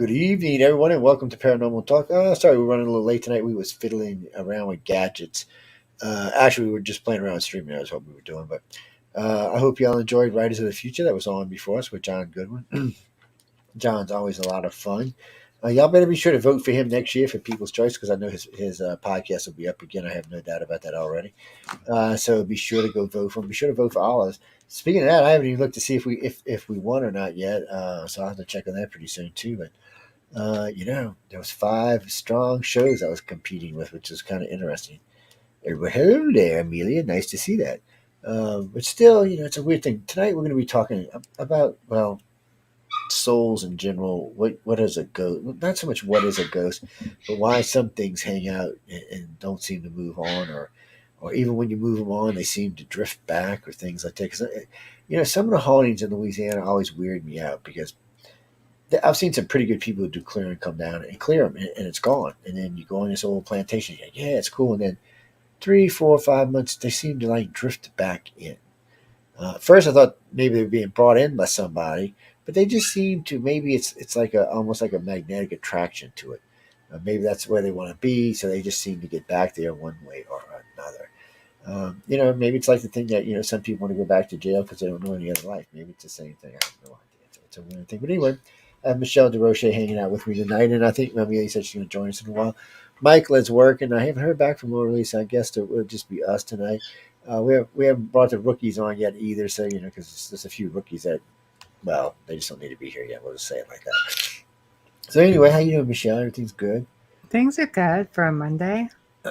Good evening, everyone, and welcome to Paranormal Talk. Sorry, we're running a little late tonight. We was fiddling around with gadgets. Actually, we were just playing around with streaming. That was what we were doing. But I hope y'all enjoyed Riders of the Future. That was on before us with John Goodwin. John's always a lot of fun. Y'all better be sure to vote for him next year for People's Choice because I know his podcast will be up again. I have no doubt about that already. So be sure to go vote for him. Be sure to vote for all of us. Speaking of that, I haven't even looked to see if we won or not yet. So I'll have to check on that pretty soon too. But there was five strong shows I was competing with, which is kind of interesting. Everybody, hello there, Amelia. Nice to see that. But still, it's a weird thing. Tonight we're going to be talking about, well, souls in general. What is a ghost? Not so much what is a ghost, but why some things hang out and don't seem to move on, or even when you move them on, they seem to drift back or things like that. Because some of the hauntings in Louisiana always weird me out because I've seen some pretty good people who do clear and come down and clear them, and it's gone. And then you go on this old plantation, you're like, yeah, it's cool. And then 3, 4, 5 months, they seem to like drift back in. First, I thought maybe they were being brought in by somebody, but they just seem to. Maybe it's like almost like a magnetic attraction to it. Maybe that's where they want to be, so they just seem to get back there one way or another. Maybe it's like the thing that some people want to go back to jail because they don't know any other life. Maybe it's the same thing. I have no idea. It's a weird thing. But anyway, I have Michelle DeRoche hanging out with me tonight, and I think Amelia said she's going to join us in a while. Michael is working. I haven't heard back from Laura, so I guess it will just be us tonight. We haven't brought the rookies on yet either, so because there's a few rookies that, well, they just don't need to be here yet. We'll just say it like that. So anyway, how you doing, Michelle? Everything's good? Things are good for a Monday.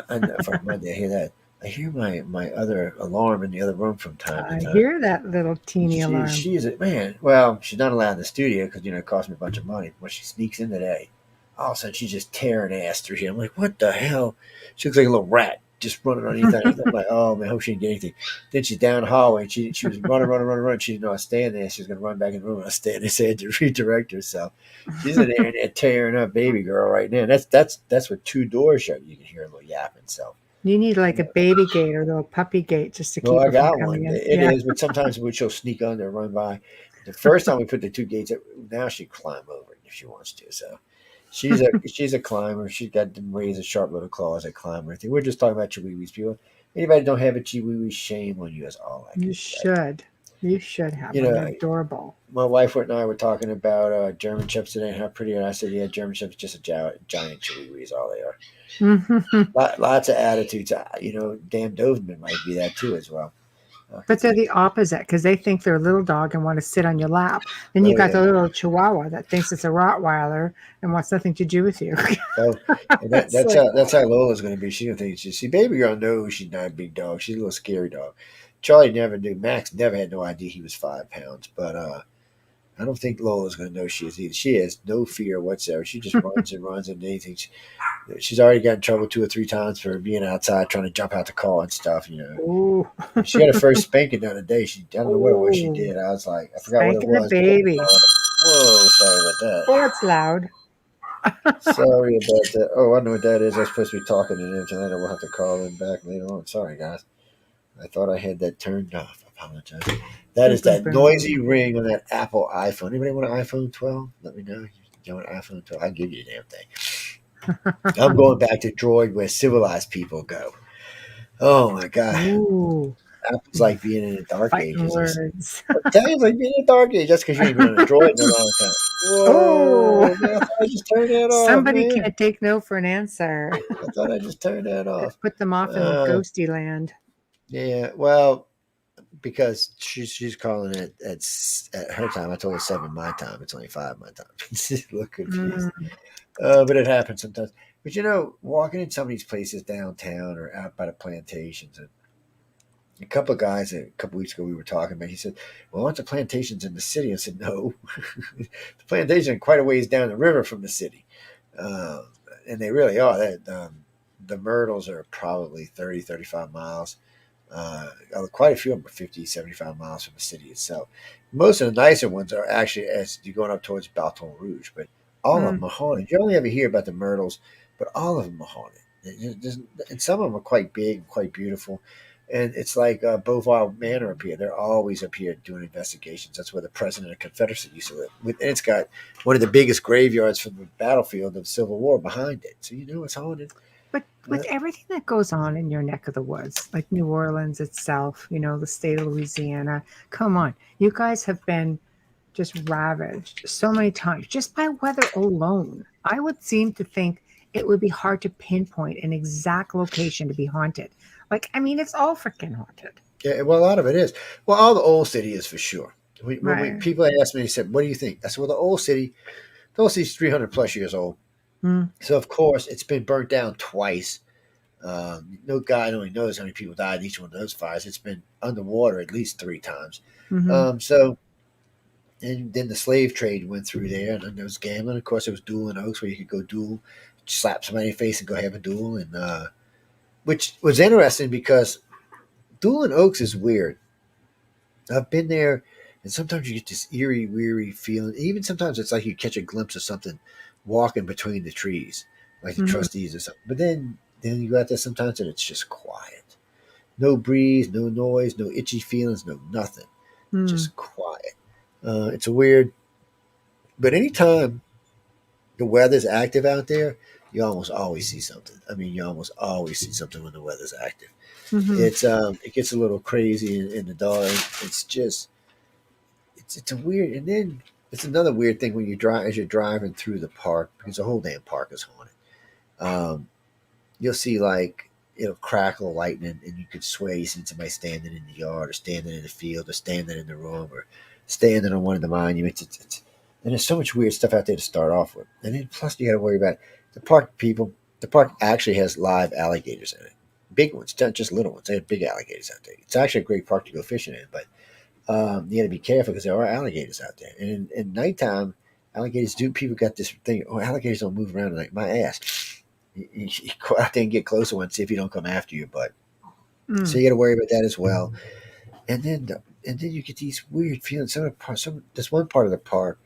I know for Monday, I hear that. I hear my other alarm in the other room from time to I time. hear that little teeny alarm. She is a man. Well, she's not allowed in the studio because it cost me a bunch of money. When she sneaks in today, all of a sudden she's just tearing ass through here. I'm like, what the hell? She looks like a little rat just running underneath that. I'm like, oh man, I hope she didn't get anything. Then she's down the hallway and she was running. She didn't know I was staying there. She was gonna run back in the room. I was staying there, said to redirect her. So she's in there tearing up baby girl right now. And that's with two doors shut. You can hear a little yapping. So You need like a baby gate or a little puppy gate just to well, keep I her from got coming one. in. It Yeah. is, but sometimes she'll sneak under and run by. The first time we put the two gates, now she climb over it if she wants to. So she's a climber. She's got them razor sharp little claws that climb everything. We're just talking about chihuahuas, people. Anybody don't have a chihuahua, shame on you. Is all I can You say. should. You should have You one. They're know, adorable. my wife and I were talking about German Shepherds today and how pretty. And I said, yeah, German Shepherds just a giant chihuahua is all they are. Lots of attitudes. Damn Doberman might be that too as well. But they're the opposite because they think they're a little dog and want to sit on your lap. Then you Oh got yeah. the little chihuahua that thinks it's a Rottweiler and wants nothing to do with you. Oh, and It's that's like, how Lola's going to be. She's going to think she see baby girl knows she's not a big dog. She's a little scary dog. Charlie never knew. Max never had no idea he was 5 pounds. But I don't think Lola's going to know she is either. She has no fear whatsoever. She just runs and runs and anything. She's already got in trouble 2 or 3 times for being outside trying to jump out the car and stuff. ooh, She got her first spanking the other day. I don't know what she ooh, did. I was like, I forgot what it spanking the was. baby. Whoa, sorry about that. Oh, it's loud. Sorry about that. Oh, I know what that is. I'm supposed to be talking to them tonight. I will have to call them back later on. Sorry, guys. I thought I had that turned off. I apologize. That Boom, is boom, that noisy boom. ring on that Apple iPhone. Anybody want an iPhone 12? Let me know. You want an iPhone 12? I'll give you the damn thing. I'm going back to Droid where civilized people go. Oh my God. Ooh, Apple's like being in the dark fighting ages. words. I'm telling you, it's like being in the dark age. That's because you ain't been on a Droid in a long time. Oh, Whoa, man, I thought I just turned that off, somebody man. can't take no for an answer. I thought I just turned that off. Put them off in Uh, ghosty land. yeah, well, because she's calling it at her time. I told her 7 my time. It's only 5 my time. She's a little confused. Mm, But it happens sometimes. But walking in some of these places downtown or out by the plantations, and a couple of guys a couple weeks ago we were talking about. He said, "Well, aren't the plantations in the city?" I said, "No, the plantations are quite a ways down the river from the city, uh, and they really are. The Myrtles are probably 30, 35 miles. Quite a few of them are 50, 75 miles from the city itself. Most of the nicer ones are actually as you're going up towards Baton Rouge, but all of them mm. are haunted. You only ever hear about the Myrtles, but all of them are haunted. And some of them are quite big and quite beautiful. And it's like Beauvoir Manor up here. They're always up here doing investigations. That's where the president of the Confederacy used to live. And it's got one of the biggest graveyards from the battlefield of the Civil War behind it. So you know it's haunted. But Uh, with everything that goes on in your neck of the woods, like New Orleans itself, the state of Louisiana, come on. You guys have been just ravaged so many times just by weather alone. I would seem to think it would be hard to pinpoint an exact location to be haunted. Like, I mean, it's all freaking haunted. yeah, well, a lot of it is. Well, all the old city is for sure. When Right. people ask me, they said, "What do you think?" I said, "Well, the old city's 300 plus years old. Mm, So of course it's been burnt down twice. No God only knows how many people died in each one of those fires. It's been underwater at least three times. mm-hmm, So and then the slave trade went through there, and then there was gambling. Of course, there was dueling oaks where you could go duel, slap somebody in the face, and go have a duel, and which was interesting because dueling oaks is weird. I've been there, and sometimes you get this eerie, weary feeling. Even sometimes it's like you catch a glimpse of something walking between the trees, like the mm-hmm, trustees or something. But then you go out there sometimes, and it's just quiet. No breeze, no noise, no itchy feelings, no nothing. mm, Just quiet. It's a weird. But anytime the weather's active out there, you almost always see something. I mean, you almost always see something when the weather's active. mm-hmm. It gets a little crazy in the dark. It's just it's a weird, and then it's another weird thing when you drive as you're driving through the park because the whole damn park is haunted. Um, you'll see like it'll crackle lightning, and you could swear you see somebody standing in the yard or standing in the field or standing in the room or standing on one of the monuments. And there's so much weird stuff out there to start off with, and then plus you got to worry about the park people. The park actually has live alligators in it, big ones, not just little ones. They have big alligators out there. It's actually a great park to go fishing in, but you got to be careful because there are alligators out there. And in nighttime, alligators do. People got this thing. Oh, alligators don't move around at night. My ass. You go out there and get closer and see if you don't come after you. But so Mm. you got to worry about that as well. And then you get these weird feelings. This one part of the park.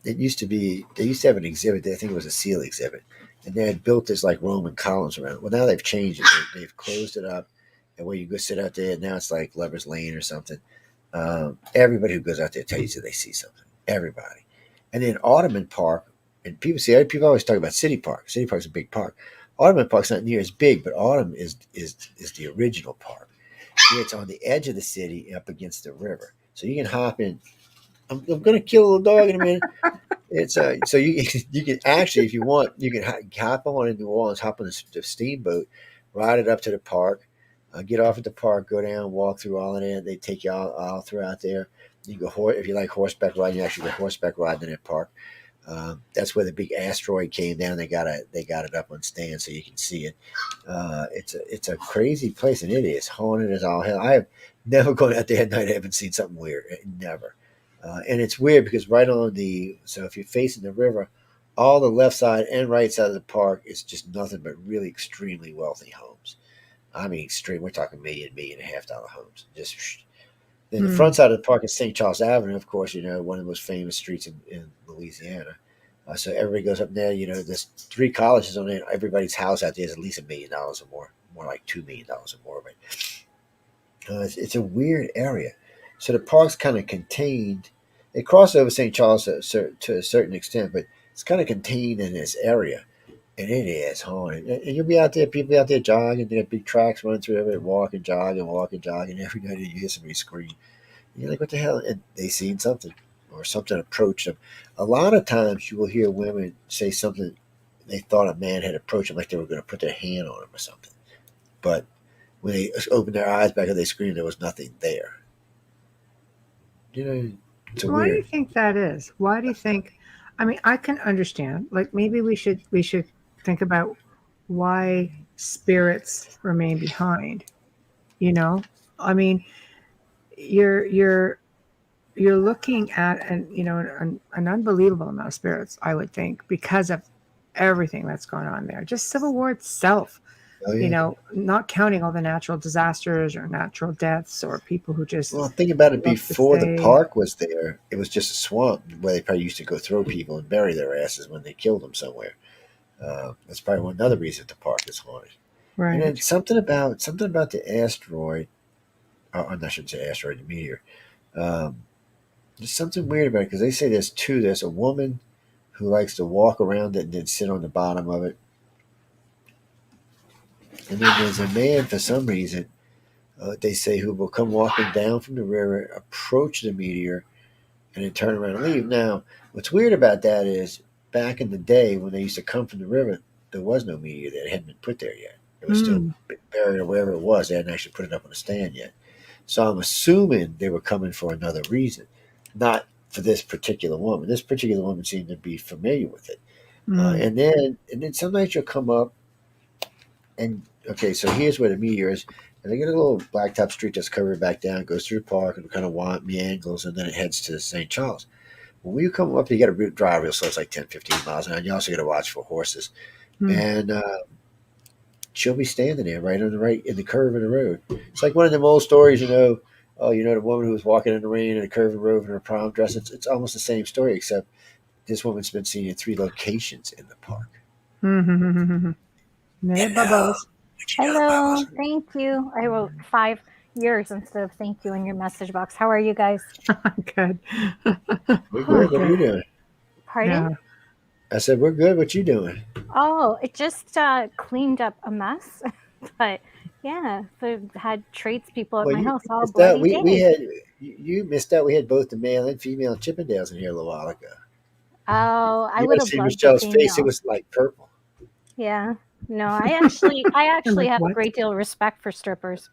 It used to be they used to have an exhibit. I think it was a seal exhibit, and they had built this like Roman columns around it. Well, now they've changed it. They've closed it up, and where you go sit out there, now it's like Lover's Lane or something. Everybody who goes out there tells you they see something. Everybody. And then Ottoman Park, and people always talk about City Park. City Park's a big park. Ottoman Park's not near as big, but Autumn is the original park. It's on the edge of the city up against the river. So you can hop in. I'm going to kill a little dog in a minute. It's so you you can actually, if you want, you can hop on in New Orleans, hop on the steamboat, ride it up to the park, get off at the park, go down, walk through all of it. They take you all throughout there. You go if you like horseback riding, you actually go horseback riding in that park. That's where the big asteroid came down. They got it up on stand so you can see it. It's a crazy place, and it is haunted as all hell. I have never gone out there at night. I haven't seen something weird. Never. And it's weird because right on so if you're facing the river, all the left side and right side of the park is just nothing but really extremely wealthy homes. I mean, extreme. We're talking million and a half dollar homes. Just then the front Mm. side of the park is St. Charles Avenue, of course. One of the most famous streets in Louisiana. So everybody goes up there. There's three colleges on it. Everybody's house out there is at least $1 million or more like $2 million or more. But it's a weird area. So the park's kind of contained. It crosses over St. Charles to a certain extent, but it's kind of contained in this area, and it is haunted. And you'll be out there, people be out there jogging. They got big tracks running through everywhere, walk and jog, and every night you hear somebody scream. And you're like, what the hell? And they seen something, or something approached them. A lot of times you will hear women say something. They thought a man had approached them, like they were going to put their hand on them or something, but when they opened their eyes back up, they screamed. There was nothing there. You know, it's a Why do you weird. think that is? Why do you think? I mean, I can understand. Like maybe we should think about why spirits remain behind. You know, I mean, you're you're looking at an unbelievable amount of spirits. I would think because of everything that's going on there. Just Civil War itself. Oh yeah. Not counting all the natural disasters or natural deaths or people who just Well, think about it. love to Before the say, park was there, it was just a swamp where they probably used to go throw people and bury their asses when they killed them somewhere. That's probably another reason the park is haunted. And then Right. something about the asteroid. Oh, I shouldn't say asteroid, the meteor. Um, there's something weird about it because they say there's two. There's a woman who likes to walk around it and then sit on the bottom of it, and then there's a man for some reason. They say who will come walking down from the river, approach the meteor, and then turn around and leave. Now, what's weird about that is back in the day when they used to come from the river, there was no meteor there. It hadn't been put there yet. It was still Mm. buried or wherever it was. They hadn't actually put it up on a stand yet. So I'm assuming they were coming for another reason, not for this particular woman. This particular woman seemed to be familiar with it. Mm. And then some nights you'll come up and okay, so here's where the meteor is. And they get a little blacktop street that's covered back down, goes through the park and kind of meanders, and then it heads to St. Charles. When you come up, you got to drive real slow. It's like 10, 15 miles an hour. And you also got to watch for horses. Mm. And she'll be standing there right on the right in the curve of the road. It's like one of them old stories, Oh, the woman who was walking in the rain in a curve of the road in her prom dress. It's almost the same story, except this woman's been seen in three locations in the park. Mm. Hey, Hello. Bubbles. What you doing, Hello, Bubbles? thank you. I wrote 5 years instead of thank you in your message box. How are you guys? Good. We're We're good. What are you good. doing? Pardon? Yeah. I said, we're good. What you doing? Oh, it just cleaned up a mess. But yeah, so had tradespeople at Well, my you house all missed out. bloody We day. had you missed out. We had both the male and female Chippendales in here a little while ago. Oh, I You would gotta have see loved the Michelle's face. It female. was like purple. Yeah. No, I actually Like have a what? great deal of respect for strippers.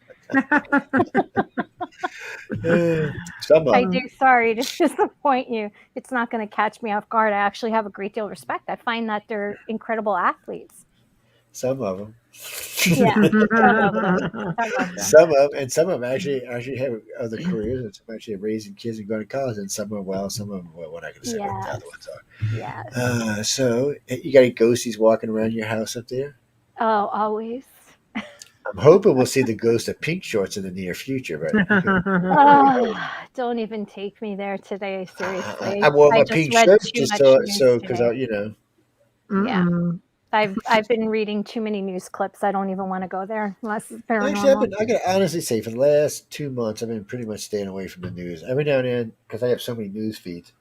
Uh, some of I them. do. Sorry to disappoint you. It's not going to catch me off guard. I actually have a great deal of respect. I find that they're incredible athletes. Some of them. Yeah, some of them. Some of them. Some of them, and some of them actually have other careers, and some actually have raising kids and going to college, and some are well, some of them well. We're not going to say what the Yes. other ones are. Yes. So you got any ghosties walking around your house up there? Oh, always. I'm hoping we'll see the ghost of pink shorts in the near future, but who knows? Oh, don't even take me there today. I Seriously, wore I my just pink read shirt too just much news so because today. Yeah, Mm-mm. I've been reading too many news clips. I don't even want to go there unless it's actually paranormal. I gotta honestly say for the last 2 months I've been pretty much staying away from the news. Every now and then because I have so many news feeds,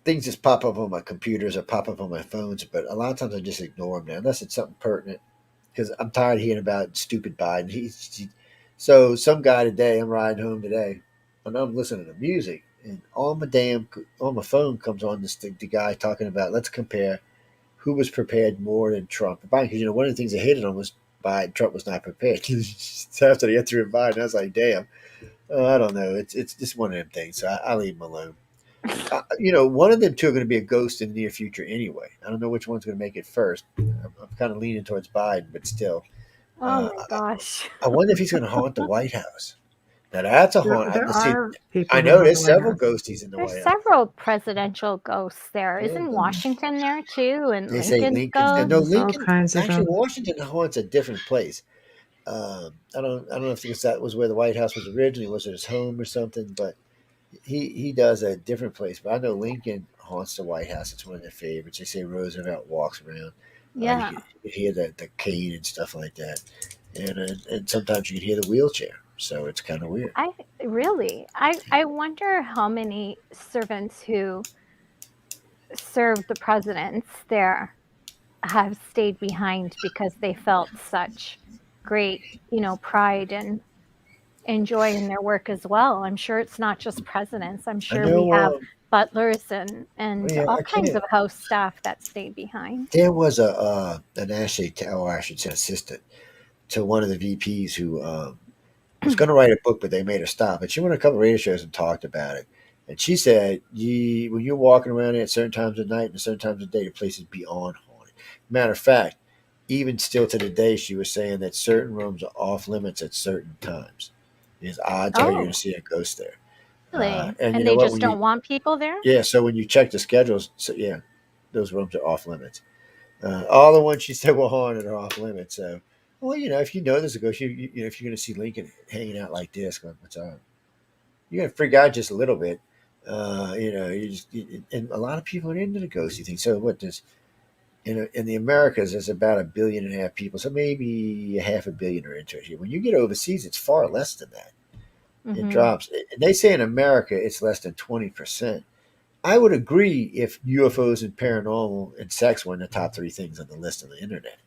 things just pop up on my computers or pop up on my phones. But a lot of times I just ignore them now unless it's something pertinent because I'm tired of hearing about stupid Biden. So some guy today I'm riding home today and I'm listening to music and on my phone comes on the guy talking about let's compare who was prepared more than Trump. Biden, because one of the things they hated on was Biden. Trump was not prepared. So after they got through Biden, I was like, damn. I don't know. It's just one of them things. So I leave them alone. One of them two are going to be a ghost in the near future anyway. I don't know which one's going to make it first. I'm kind of leaning towards Biden, but still, Oh uh, my gosh. I wonder if he's going to haunt the White House. Now that's a there, haunt. there Let's see. are I people who know haunt the there's White several House. ghosties in the There's White House. several presidential ghosts there. Yeah, Isn't Washington there too? And they say Lincoln's Lincoln. And no, ghost? There's all Lincoln. kinds of Actually, them. Washington haunts a different place. I don't know if because that was where the White House was originally. Was it his home or something? But he does a different place. But I know Lincoln haunts the White House. It's one of their favorites. They say Roosevelt walks around. Yeah. You could hear the cane and stuff like that, and sometimes you can hear the wheelchair. So it's kind of weird. I really, I wonder how many servants who served the presidents there have stayed behind because they felt such great, pride and joy in their work as well. I'm sure it's not just presidents. I'm I sure we know. have butlers and Yeah, all I kinds can't. of house staff that stayed behind. There was an or I should say assistant to one of the VPs who was going to write a book, but they made her stop. And she went on a couple of radio shows and talked about it. And she said, when you're walking around at certain times of night and certain times of day, the place is beyond haunted. Matter of fact, even still to the day, she was saying that certain rooms are off limits at certain times. It's odds are you're going to Oh, see a ghost there. really? And you And know they what? just don't want people there? So when you check the schedules, so yeah, those rooms are off limits. All the ones she said were haunted are off limits. So, well, if you know there's a ghost, if you're going to see Lincoln hanging out like this, going, what's up? You're going to freak out just a little bit. And a lot of people are into the ghosty thing. So what does In the Americas, there's about 1.5 billion people, so maybe 500 million are interested. When you get overseas, it's far less than that. It Mhm. drops. And they say in America it's less than 20%. I would agree if UFOs and paranormal and sex were in the top three things on the list on the internet.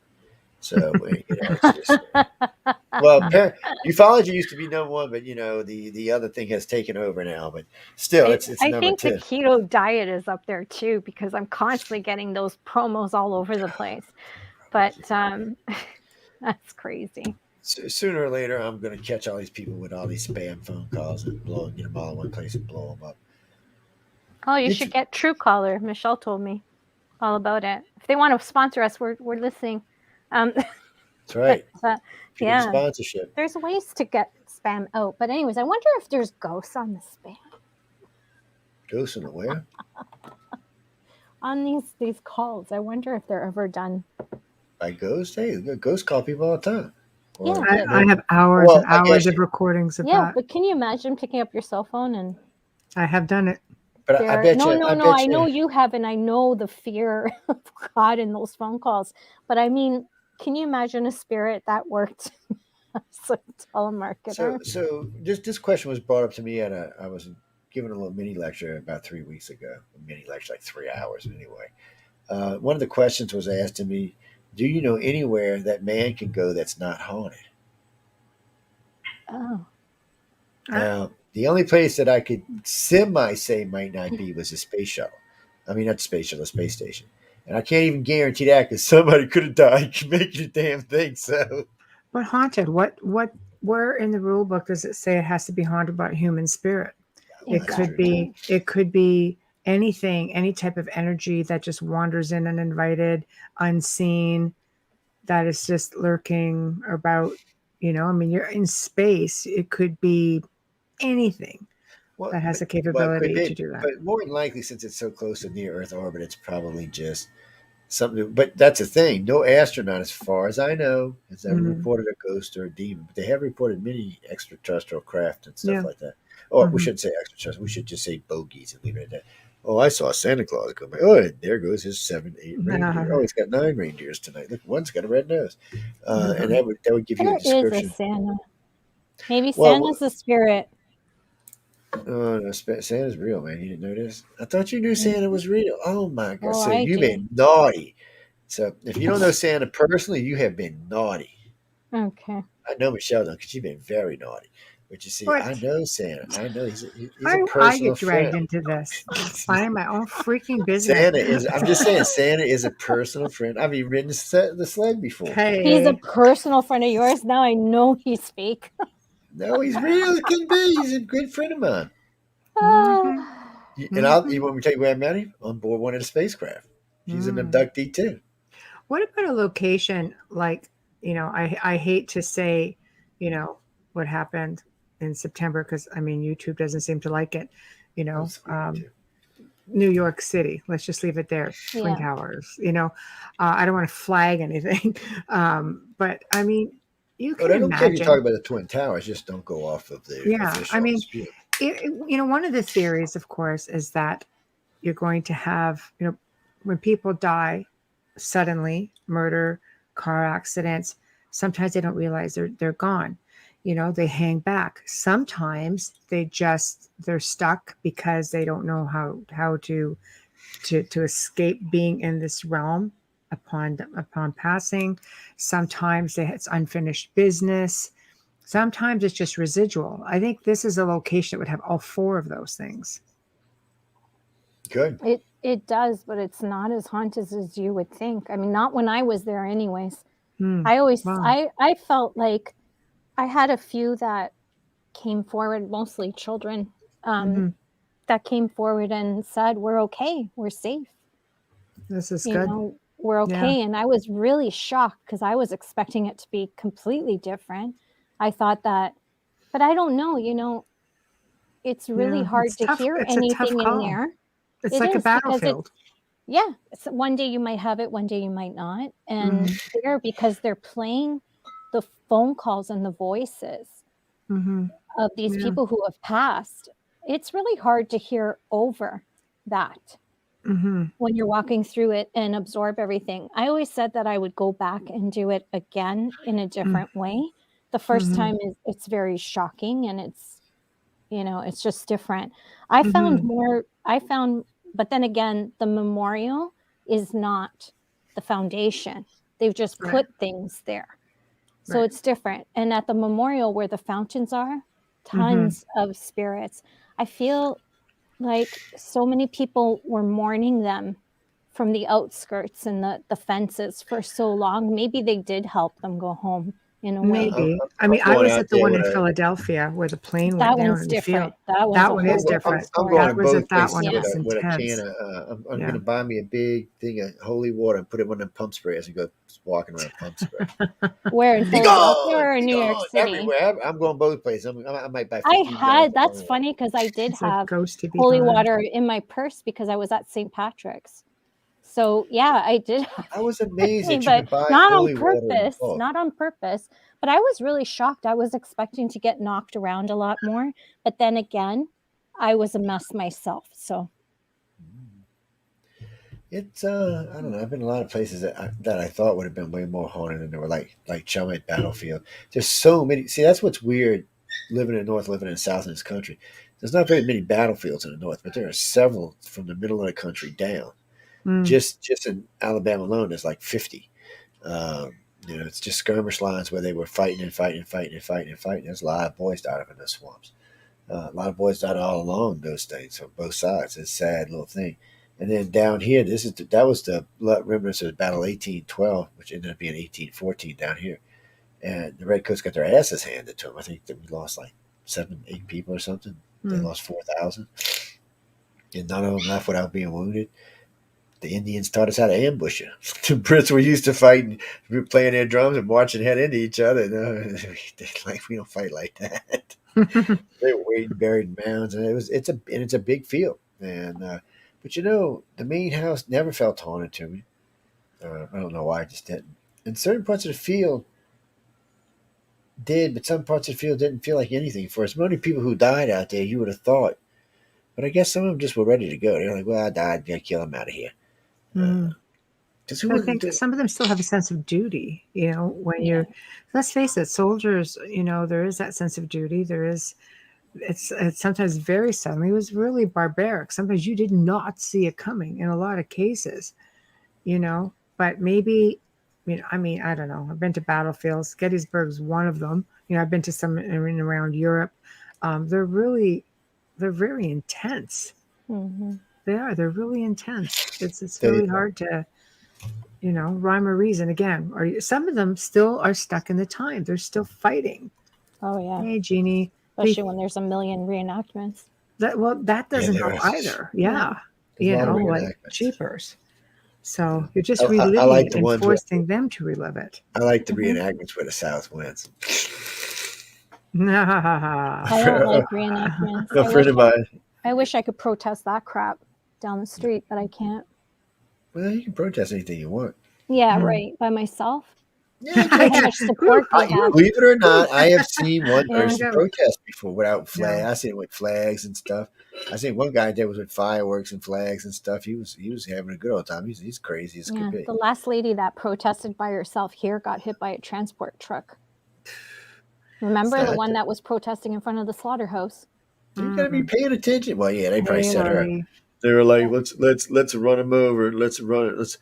So it's just well, ufology used to be number one, but the other thing has taken over now. But still, it's I number think the two. keto diet is up there too because I'm constantly getting those promos all over the place. But that's crazy. So sooner or later, I'm going to catch all these people with all these spam phone calls and get them all in one place and blow them up. Oh, you It's, should get Truecaller. Michelle told me all about it. If they want to sponsor us, we're listening. Um, that's but right. If you get a yeah, sponsorship, there's ways to get spam out. But anyways, I wonder if there's ghosts on the spam go somewhere. on these calls. I wonder if they're ever done. By ghost, hey, ghosts call people all the time. Yeah, Or but I have hours and well, I hours guess of recordings of yeah, that. but can you imagine picking up your cell phone and I have done it. but I there? bet No, you, no, I no. bet I know you. you haven't. I know the fear of God in those phone calls. But I mean, can you imagine a spirit that worked as a telemarketer? So this question was brought up to me I was giving a little mini lecture about 3 weeks ago. A mini lecture, like 3 hours anyway. One of the questions was asked to me: do you know anywhere that man can go that's not haunted? Oh, I, Now, the only place that I could semi say might not be was the space shuttle. I mean, not the space shuttle, the space station. And I can't even guarantee that because somebody could have died making the damn thing. So, but haunted. Where in the rule book does it say it has to be haunted by a human spirit? well, It that's could true too. exactly. be. It could be anything, any type of energy that just wanders in uninvited, unseen, that is just lurking about. I mean, you're in space. It could be anything Well, that has the well, it could capability to be, do that. but more than likely, since it's so close to near Earth orbit, it's probably just something. But that's the thing. No astronaut, as far as I know, has ever Mm, reported a ghost or a demon. But they have reported many extraterrestrial craft and stuff yeah. like that. Or we Hmm. shouldn't say extraterrestrial. We should just say bogies and leave it at that. Oh, I saw Santa Claus come by. Oh, and there goes his 7, 8 reindeer. Oh, he's got 9 reindeers tonight. Look, one's got a red nose, and that would give you a There is a description. Santa. Maybe Well, Santa's the spirit. oh, no, Santa's real, man. You didn't know this? I thought you knew Santa Mhm. was real. Oh my god! Oh, So I you've do. been naughty. So if you don't know Santa personally, you have been naughty. Okay. I know Michelle though, because she's been very naughty. But you see, I What? know Santa. I know he's a I personal get dragged friend. into this, minding my own freaking business. Santa is. I'm just saying, Santa is a personal friend. I've even ridden the sled before. He's a Hey. personal friend of yours. Now I know he's fake. No, he's real as can be. He's a good friend of mine. Hmm. And Hmm. you want me to tell you where I met him? On board one of the spacecraft. She's an Mm. abductee too. What about a location like, I hate to say, what happened in September because I mean YouTube doesn't seem to like it. Oh, sweetie too. New York City. Let's just leave it there. Twin Yeah. Towers. I don't want to flag anything, but I mean, you But can I don't care if you talk imagine. about the Twin Towers. Just don't go off of the Yeah, I official mean, spiel. one of the theories, of course, is that you're going to have, when people die suddenly, murder, car accidents, sometimes they don't realize they're gone. They hang back. Sometimes they're stuck because they don't know how to escape being in this realm upon passing. Sometimes it's unfinished business. Sometimes it's just residual. I think this is a location that would have all four of those things. Good. It does, but it's not as haunted as you would think. I mean, not when I was there anyways. Hmm. I always Wow. I felt like I had a few that came forward, mostly children, um, Hmm. that came forward and said, "We're okay. We're safe. This is good. We're Yeah. okay." And I was really shocked because I was expecting it to be completely different. I thought that, but I don't know, it's really Yeah. hard It's to tough. hear It's a tough anything in call. there. It's It like a is because battlefield. yeah, one day you might have it, one day you might not. And Hmm. there, because they're playing the phone calls and the voices Hmm. of these Yeah. people who have passed, it's really hard to hear over that. Mm-hmm. when you're walking through it and absorb everything. I always said that I would go back and do it again in a different way. The first Mm-hmm. time it's very shocking, and it's just different. I found Mm-hmm. more I found but then again, the memorial is not the foundation. They've just Right. put things there. So Right. it's different. And at the memorial where the fountains are, Mm-hmm. tons of spirits. I feel like so many people were mourning them from the outskirts and the fences for so long. Maybe they did help them go home in a way. I'm, Maybe. I'm I I'm mean, I going was out at the there one with in a Philadelphia where the plane went That down one's in the field. different. That one's That a one whole is different different. I'm going story. That to was both at that places one. It Yeah. was with a can intense. of. I'm going Yeah. to buy me a big thing of holy water and put it in one of them pump sprays and go walking around pump spray. Where in Philadelphia or in Be New York gone City? everywhere. I'm going both places. I might buy 15 gallons of That's holy water. funny because I did It's a have ghosty holy behind. water in my purse because I was at St. Patrick's. So yeah, I did have I was it with amazed me, that you but could buy not on holy water in purpose. bulk. Not on purpose. But I was really shocked. I was expecting to get knocked around a lot more. But then again, I was a mess myself. So It's I don't know. I've been in a lot of places that I thought would have been way more haunted, and they were like Chime Battlefield. There's so many. See, that's what's weird. Living in the north, living in the south in this country, there's not very many battlefields in the north, but there are several from the middle of the country down. Mm. Just in Alabama alone, there's like 50. Um, it's just skirmish lines where they were fighting and fighting and fighting and fighting and fighting. There's a lot of boys died up in those swamps. A lot of boys died all along those things on both sides. It's a sad little thing. And then down here, that was the remnants of the Battle 1812, which ended up being 1814 down here. And the Redcoats got their asses handed to them. I think that we lost like 7, 8 people or something. They Mm. lost 4,000, and none of them left without being wounded. The Indians taught us how to ambush you. The Brits were used to fighting, playing their drums and marching head into each other. No, like we don't fight like that. They were waiting buried in mounds, and it's a big field. And but the main house never felt haunted to me. I don't know why, I just didn't. And certain parts of the field did, but some parts of the field didn't feel like anything. For as many people who died out there, you would have thought. But I guess some of them just were ready to go. They're like, "Well, I died. Gotta kill him out of here." Mm. Because who I wouldn't think do? some of them still have a sense of duty, when yeah. let's face it, soldiers, there is that sense of duty. There is, it's sometimes very suddenly. It was really barbaric. Sometimes you did not see it coming in a lot of cases, but maybe, I mean, I don't know. I've been to battlefields. Gettysburg's one of them. I've been to some in and around Europe. They're very intense. Hmm. They're really intense. It's They really hard to rhyme or reason again. Or some of them still are stuck in the time. They're still fighting. Oh yeah. Hey, Jeannie, the Especially when there's a million reenactments. that Yeah, doesn't there help are. either. Yeah. Yeah, There's a lot of like reenactments. cheapers. So you're I, just I, I reliving like it the and ones where forcing them to relive it. I like the Hmm. reenactments where the South wins. I don't like reenactments. A friend of mine. I wish I could protest that crap down the street, but I can't. Well, you can protest anything you want. Yeah, Mm. right. By myself. Yeah, you See can. how much support they have. Believe it or Whew. not, I have seen one There Yeah. we person go. protest before without flag. No. I seen it with flags and stuff. I seen one guy that was with fireworks and flags and stuff. He was having a good old time. He's crazy as could Yeah. be. The last lady that protested by herself here got hit by a transport truck. Remember the Yeah, one that was protesting in front of the slaughterhouse? you got to be Mm. paying attention. Well, yeah, they probably Hey, set her up. Lori. They were like, Yeah. let's run him over. Let's run it. Let's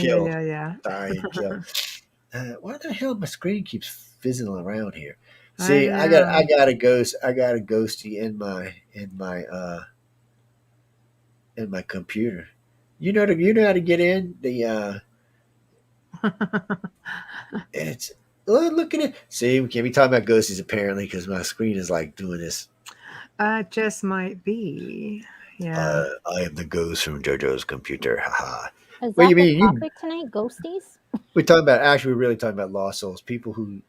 killed, Yeah. dying, killed. Why the hell my screen keeps fizzling around here? I See, I know. got a ghost. I got a ghosty in my computer. You know how to get in the it's look at it. See, we can't be talking about ghosties apparently because my screen is like doing this. Just might be. Yeah. I am the ghost from JoJo's computer. Haha. Is What do that you the mean? topic tonight? Ghosties? We're talking about actually. We're really talking about lost souls. People who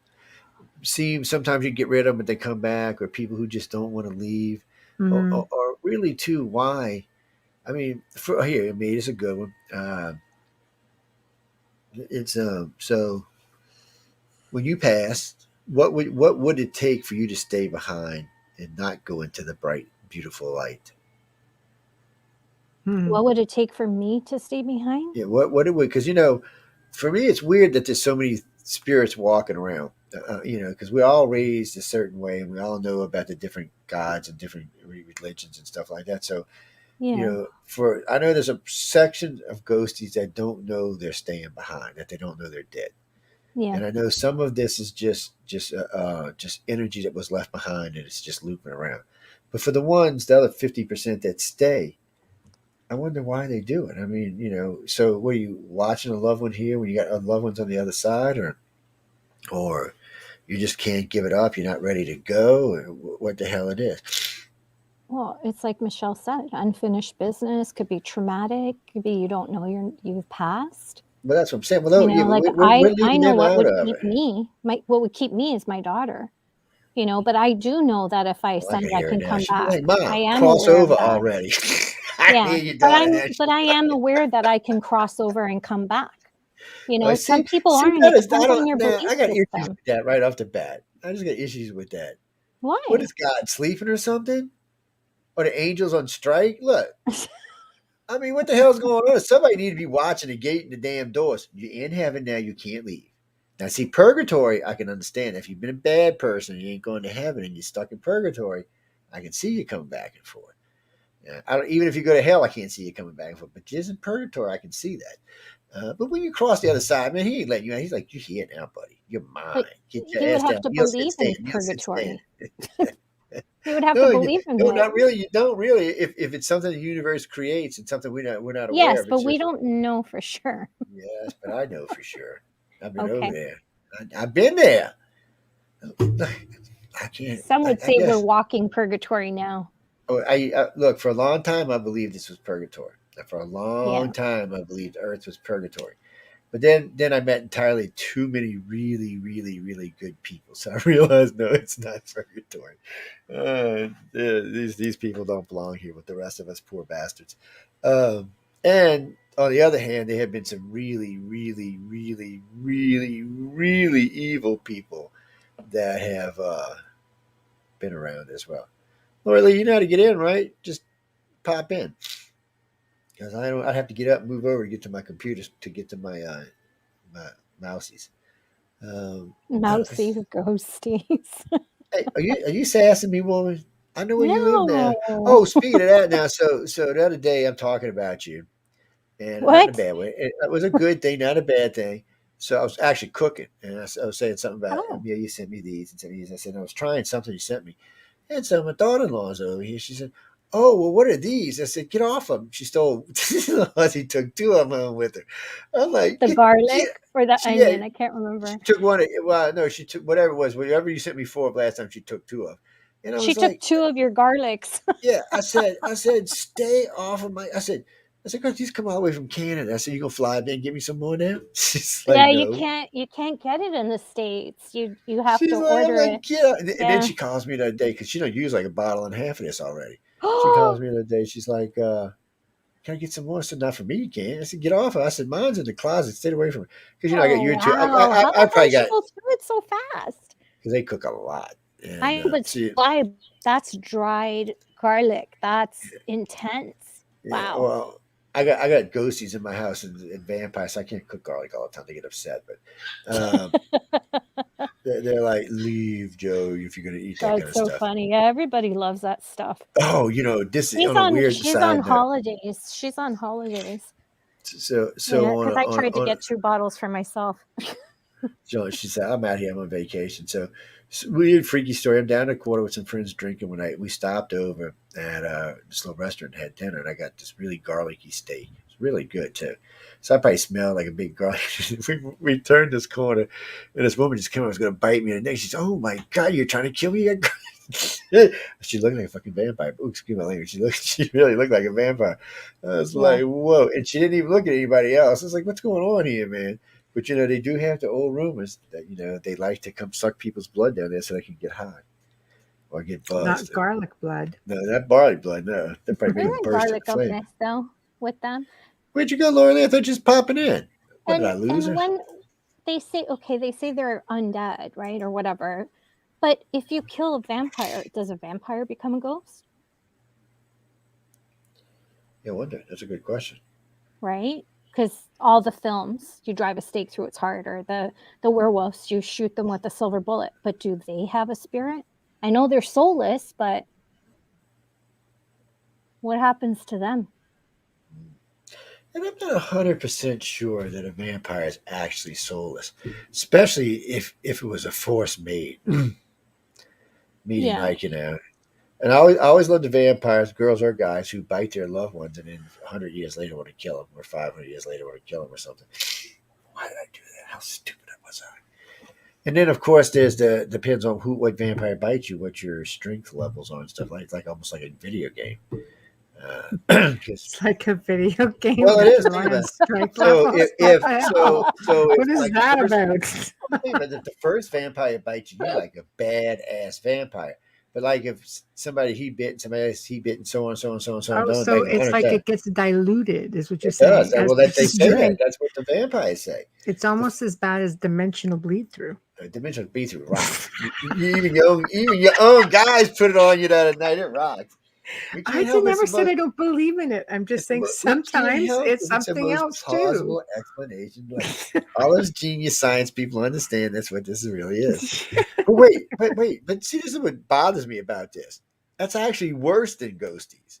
seem sometimes you get rid of them, but they come back, or people who just don't want to leave, Hmm. or really too why. I mean, here, I mean, it's a good one. It's so when you passed, what would it take for you to stay behind and not go into the bright, beautiful light? Hmm. What would it take for me to stay behind? Yeah, what it would, because for me it's weird that there's so many spirits walking around. Because we're all raised a certain way, and we all know about the different gods and different religions and stuff like that. So Yeah, for I know there's a section of ghosties that don't know they're staying behind, that they don't know they're dead, yeah. and I know some of this is just energy that was left behind, and it's just looping around. But for the other 50% that stay, I wonder why they do it. I mean, so were you watching a loved one here when you got loved ones on the other side, or you just can't give it up? You're not ready to go, or what the hell it is? Well, it's like Michelle said, unfinished business could be traumatic. Could be you don't know you've passed. But that's what I'm saying. Well, You though, yeah, know, but like we're I leaving know them what out would of keep it. me. What would keep me is my daughter. But I do know that if I Oh, I send, can I hear it can now. come She'd be back. like, I "Mom, am cross aware over of that. already." I Yeah, hear you doing that. but I am aware that I can cross over and come back. I Some see. people See, aren't. that It is. I depends on don't. your Nah, belief I got issues with system. that right off the bat. I just got issues with that. What Why? is God sleeping or something? Or the angels on strike? Look, I mean, what the hell's going on? Somebody need to be watching the gate and the damn doors. You're in heaven now. You can't leave. Now, see, purgatory, I can understand. If you've been a bad person, you ain't going to heaven, and you're stuck in purgatory, I can see you coming back and forth. Yeah, even if you go to hell, I can't see you coming back and forth. But just in purgatory, I can see that. But when you cross the other side, man, he ain't letting you out. He's like, "You here now, buddy? You're But mine. Get your you would ass have down. to You'll sit, believe in stand. You'll sit, stand." purgatory. You would have to No, believe in no, it. not really. You don't really. If it's something the universe creates and something we're not aware Yes, of, but it's we just don't know for sure. yes. But I know for sure. I've been over Okay. there. I've been there. I can't. Some would I say we're guess. walking purgatory now. Oh, I look for a long time. I believed this was purgatory. For a Yeah. long time, I believed Earth was purgatory. But then I met entirely too many really, really, really good people. So I realized, no, it's not purgatory. These people don't belong here with the rest of us poor bastards. And on the other hand, there have been some really, really, really, really, really evil people that have been around as well. Lori Lee, you know how to get in, right? Just pop in. Because I'd have to get up and move over to get to my computer to get to my mousies. Um, Mousy ghosties. hey, are you sassing me, woman? I know where you live now. No. Oh, speaking of that, now, so the other day I'm talking about you, and not in a What? bad way. It was a good thing, not a bad thing. So I was actually cooking, and I was saying something about, Oh, yeah, you sent me these and sent me these. I said I was trying something you sent me, and so my daughter-in-law's over here. She said, "Oh, well, what are these?" I said, "Get off them." She stole. She took two of them home with her. I'm like, the Get, garlic or the yeah, onion? I can't she remember. took one. Well, no, she took whatever it was. Whatever you sent me four of last time, she took two of. And I She was took like, two of your garlics. yeah. I said, stay off of my. I said, because he's come all the way from Canada. I said, you gonna fly up there and get me some more now? She's like, Yeah, no. you can't get it in the States. You have to She's like, I'm order it. like, get out. And then Yeah. she calls me the other day because she don't use like a bottle and a half of this already. She calls me the other day. She's like, can I get some more? I said, not for me, you can't. I said, get off. I said, mine's in the closet. Stay away from it. Because, I got Oh you into wow. I How probably did you got, go through it so fast? because they cook a lot. And I would see, fly. That's dried garlic. That's intense. yeah, Wow. well, I got ghosties in my house and vampires. So I can't cook garlic all the time. They get upset. But they're like, leave, Joe, if you're going to eat that kind That's of so stuff. funny. Yeah, everybody loves that stuff. Oh, this is on a weird She's on side note. holidays. She's on holidays. So Yeah, on because a, I on, tried to on get 2 bottles for myself. So she said, I'm out here. I'm on vacation. So weird, freaky story. I'm down at the quarter with some friends drinking one night. We stopped over at this little restaurant and had dinner, and I got this really garlicky steak. It's really good, too. So I probably smelled like a big garlic. we turned this corner, and this woman just came up and was going to bite me in the neck. She said, oh, my God, you're trying to kill me? She looked like a fucking vampire. Ooh, excuse my language. She really looked like a vampire. I was Yeah. like, whoa. And she didn't even look at anybody else. I was like, what's going on here, man? But they do have the old rumors that they like to come suck people's blood down there so they can get high or get Not buzzed. garlic blood. No, not barley blood. No, that probably made them Isn't burst garlic into a flame. myth though with them? Where'd you go, Laura? I thought just popping in. What did I lose And her? when they say they're undead, right, or whatever. But if you kill a vampire, does a vampire become a ghost? Yeah, I wonder. That's a good question. right? Because all the films, you drive a stake through its heart, or the werewolves, you shoot them with a silver bullet. But do they have a spirit? I know they're soulless, but what happens to them? And I'm not 100% sure that a vampire is actually soulless, especially if it was a force made. Meaning, Yeah. like, and I always loved the vampires, girls or guys, who bite their loved ones and then 100 years later want to kill them, or 500 years later want to kill them, or something. Why did I do that? How stupid was I? And then, of course, there's the depends on what vampire bites you, what your strength levels are and stuff like almost like a video game. 'Cause It's like a video game well, it that is. you Think rely about on it. strength So levels. What the hell? if What is like the that first about? thing about it, the first vampire bites you, you're like a badass vampire. But like if somebody he bit, and somebody else he bit, and so on, so on, so on, so on, Oh, done, so like it's 100 like times. it gets diluted, is what you're It does. saying, as Well, that the they say that. strength. That's what the vampires say. It's almost as bad as dimensional bleed through. Dimensional be through rocks. Even your own guys put it on you the other night. It rocks. We I can't help it. It's never the said most. I don't believe in it. I'm just saying We can't sometimes help it's it. It's the something most else too. plausible explanation. Like all those genius science people understand that's what this really is. But see, this is what bothers me about this. That's actually worse than ghosties.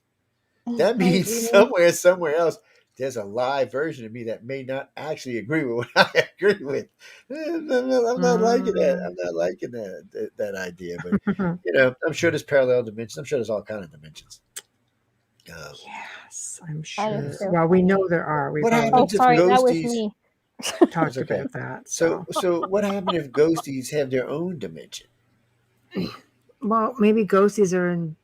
That What means do you mean? somewhere else, there's a live version of me that may not actually agree with what I agree with. I'm not liking that. Mm. I'm not liking that idea. But I'm sure there's parallel dimensions. I'm sure there's all kind of dimensions. Um, Yes, I'm I do sure. too. Well, we know there are. We've what Oh, already happens if sorry, that was ghosties? me. It's talked okay. about that. So what happened if ghosties have their own dimension? Well, maybe ghosties are in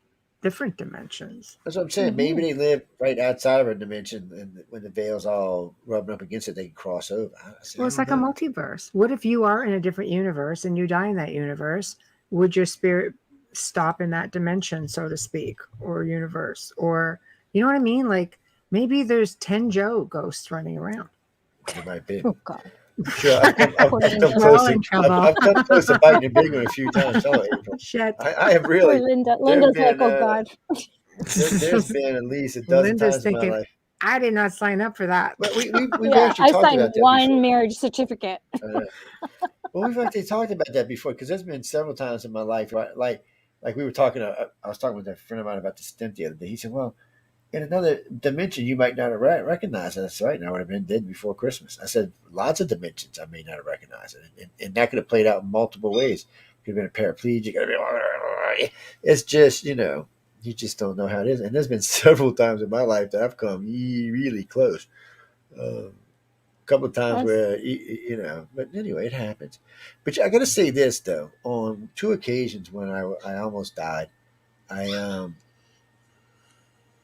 different dimensions. That's what I'm saying. Maybe Mhm. they live right outside of a dimension, and when the veil's all rubbing up against it, they can cross over. I Well, it's don't like a know. multiverse. What if you are in a different universe and you die in that universe? Would your spirit stop in that dimension, so to speak, or universe? Or, you know what I mean? Like maybe there's 10 Joe ghosts running around. There might be. Oh God, I'm sure poor I've come Linda. We're close all to in trouble. I've come close to biting a big one a few times. Tell April. Shit. I have Poor really. Linda. There have Linda's like, been oh God. there's been at least a dozen Linda's times in my thinking, life. I did not sign up for that. But we've Yeah, actually I talked signed about that one before. marriage certificate. Uh, well, we've actually talked about that before because there's been several times in my life, right? Like we were talking. I was talking with a friend of mine about the stint the other day. He said, "Well, in another dimension, you might not have recognized it." That's right. And I would have been dead before Christmas. I said, "Lots of dimensions, I may not have recognized it, and that could have played out in multiple ways. Could have been a paraplegic. It's just you just don't know how it is. And there's been several times in my life that I've come really close. A couple of times That's where but anyway, it happens. But I got to say this though: on two occasions when I almost died, I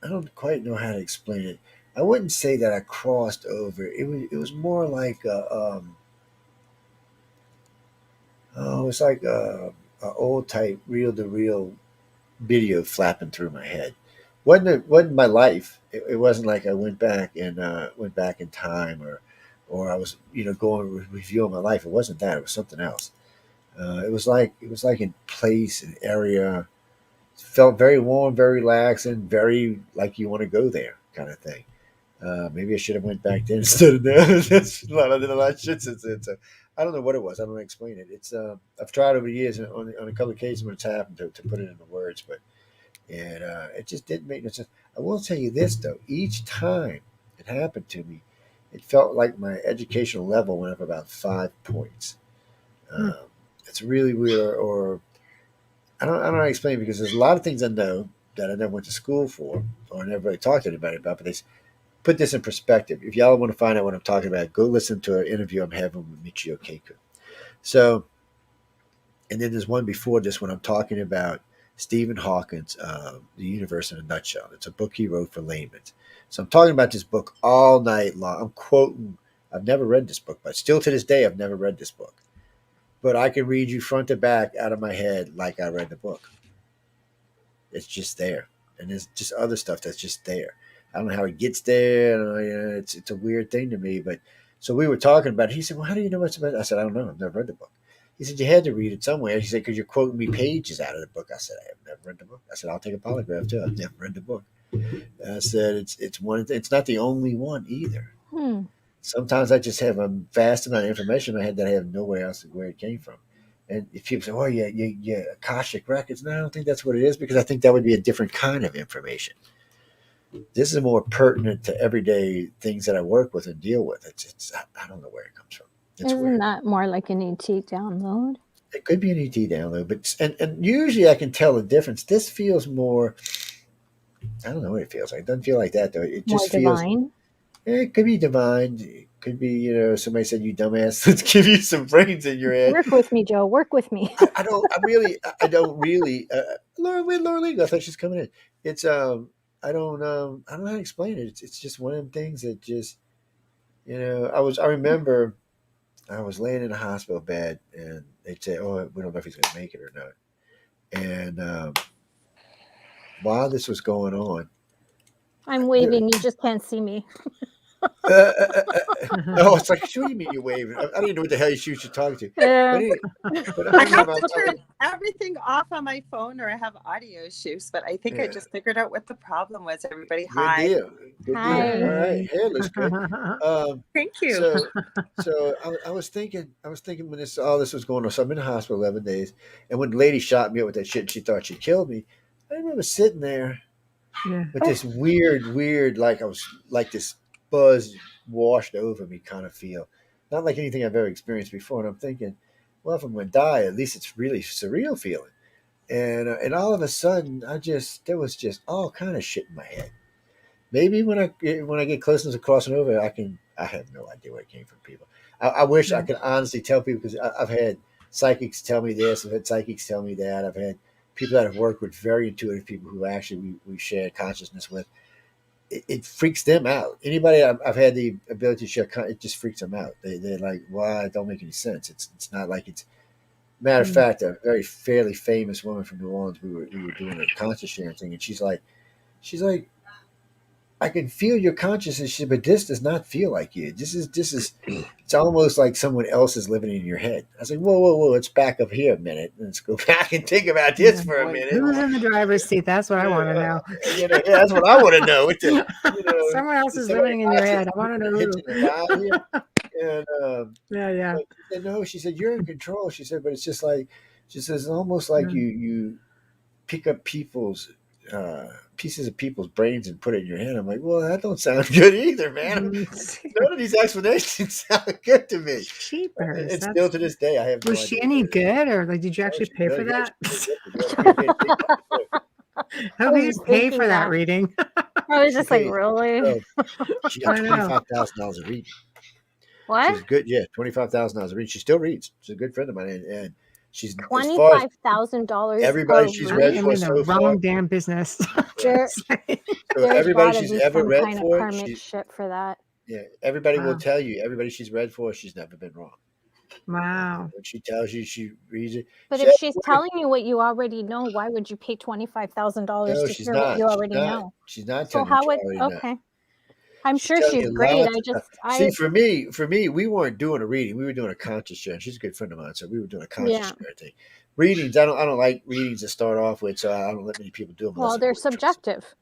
I don't quite know how to explain it. I wouldn't say that I crossed over. It was more like it's like a old type reel to reel video flapping through my head. Wasn't my life. It wasn't like I went back in time or I was going reviewing my life. It wasn't that. It was something else. It was like in place, an area. Felt very warm, very relaxing, very like you want to go there kind of thing. Maybe I should have went back then instead of now. That's a lot of shit since then. So I don't know what it was. I don't know how to explain it. It's I've tried over the years on a couple of occasions when it's happened to put it into words, but it just didn't make no sense. I will tell you this though: each time it happened to me, it felt like my educational level went up about 5 points. Hmm. Um, it's really weird, or I don't know how to explain it because there's a lot of things I know that I never went to school for or never really talked to anybody about, but they put this in perspective. If y'all want to find out what I'm talking about, go listen to an interview I'm having with Michio Keiko. So, and then there's one before this when I'm talking about Stephen Hawking's The Universe in a Nutshell. It's a book he wrote for laymen. So I'm talking about this book all night long. I'm quoting. I've never read this book, but still to this day, I've never read this book. But I can read you front to back out of my head like I read the book. It's just there, and there's just other stuff that's just there. I don't know how it gets there. I don't know, it's a weird thing to me. But so we were talking about it. He said, "Well, how do you know what's about it?" I said, "I don't know. I've never read the book." He said, "You had to read it somewhere." He said, "Because you're quoting me pages out of the book." I said, "I have never read the book." I said, "I'll take a polygraph too. I've never read the book." I said it's one. It's not the only one either. Hmm. Sometimes I just have a vast amount of information in my head that I have nowhere else where it came from. And if people say, "Oh, yeah, Akashic records," no, I don't think that's what it is because I think that would be a different kind of information. This is more pertinent to everyday things that I work with and deal with. It's I don't know where it comes from. It's Isn't weird. that more like an ET download? It could be an ET download, but and usually I can tell the difference. This feels more. I don't know what it feels like. It doesn't feel like that though. It More just feels. divine? It could be divine. It could be somebody said you dumbass. Let's give you some brains in your head. Work with me, Joe. Work with me. I don't. I don't really. Laura Lee. I thought she's coming in. It's I don't know how to explain it. It's just one of them things that just I remember I was laying in a hospital bed and they'd say, "Oh, we don't know if he's going to make it or not." And while this was going on, I'm there, waving. You just can't see me. uh, uh, uh, oh, it's like, what do you mean you're waving? I don't even know what the hell you should talking to. Yeah. But I I remember have to turn everything off on my phone or I have audio issues, but I think I Yeah. just figured out what the problem was. Everybody, Good hi. deal. Good Hi. deal. All right. Hair looks good. Thank you. So I was thinking when all this was going on. So I'm in the hospital 11 days, and when the lady shot me up with that shit, and she thought she killed me. I remember sitting there Yeah. with this weird, like I was like this buzz washed over me kind of feel, not like anything I've ever experienced before. And I'm thinking, well, if I'm going to die, at least it's really surreal feeling. And all of a sudden, there was just all kind of shit in my head. Maybe when I get close to crossing over, I have no idea where it came from. People, I wish I could honestly tell people because I've had psychics tell me this, I've had psychics tell me that, I've had people that have worked with very intuitive people who actually we share consciousness with. It freaks them out. Anybody I've had the ability to share, it just freaks them out. They're like, "Why? It don't make any sense." It's not like it's. Matter of fact, a very fairly famous woman from New Orleans, we were doing a conscious sharing thing, and she's like, I can feel your consciousness, she said, but this does not feel like you. This is. It's almost like someone else is living in your head. I was like, whoa, let's back up here a minute. Let's go back and think about this for a minute. Who's in the driver's seat? That's what I want to know. Yeah, that's what I want to know. Someone else is living in your head. I want to know who. And Yeah. but she said, no, she said, you're in control. She said, but it's just like, she says, it's almost like you pick up people's pieces of people's brains and put it in your hand. I'm like, well, that don't sound good either, man. None of these explanations sound good to me. Cheapers. And still to this day, I have no Was she idea any what it is. good, or like, did you actually pay for that? I How did you was pay thinking for that that. reading? I was just like, paid. really? She got I know. $25,000 a read. What? She's good. Yeah, $25,000 a read. She still reads. She's a good friend of mine, and she's as far as $25,000. everybody she's read I'm for in the so far. wrong damn business. There, So there's everybody gotta she's be ever some read kind of for, karmic shit for that. yeah, everybody will Wow. tell you. Everybody she's read for, she's never been wrong. Wow. When she tells you, she reads it. But She if has she's to work. telling you what you already know, why would you pay $25,000 No, to she's hear what not. you She's already not. know? She's not So telling you how what would you already know. okay? I'm She's sure telling she's you great. lots of stuff. See, for me, we weren't doing a reading. We were doing a conscious sharing. She's a good friend of mine, so we were doing a conscious sharing thing. Readings, I don't like readings to start off with, so I don't let many people do them. Well, they're subjective.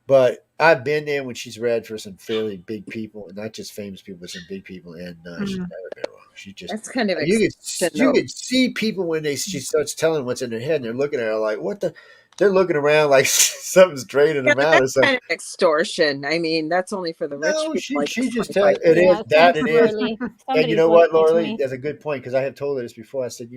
But I've been there when she's read for some fairly big people, and not just famous people, but some big people, and she's never been wrong. She just That's kind of you could see people when she starts telling what's in their head, and they're looking at her like, "What the?" They're looking around like something's draining them out or that's something. kind of extortion. I mean, that's only for the rich No, people. she just tells it is Yeah, that thanks, it is. Lorelei. And you Somebody's know what, listening to Laura Lee? me. That's a good point because I have told her this before. I said,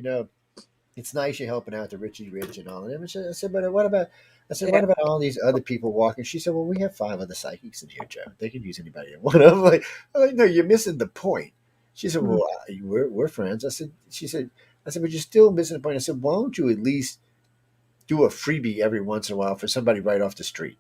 it's nice you're helping out the Richie Rich and all of them. I said, but what about? I said, what about all these other people walking? She said, well, we have 5 other psychics in here, Joe. They can use anybody they want. I'm like, no, you're missing the point. She said, well, we're friends. I said, but you're still missing the point. I said, why don't you at least do a freebie every once in a while for somebody right off the street?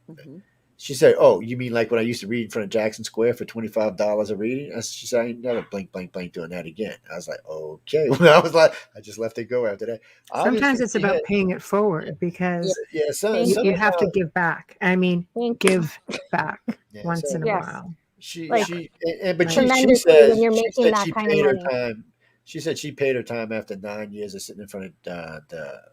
Mm-hmm. She said, oh, you mean like when I used to read in front of Jackson Square for $25 a reading? She said, I ain't never blink doing that again. I was like, okay. Well, I was like, I just let it go after that. Sometimes it's about paying it forward because you have to give back. I mean, give back once in a while. She Like, says when you're making that she kind paid of her money. time. She said she paid her time after 9 years of sitting in front of the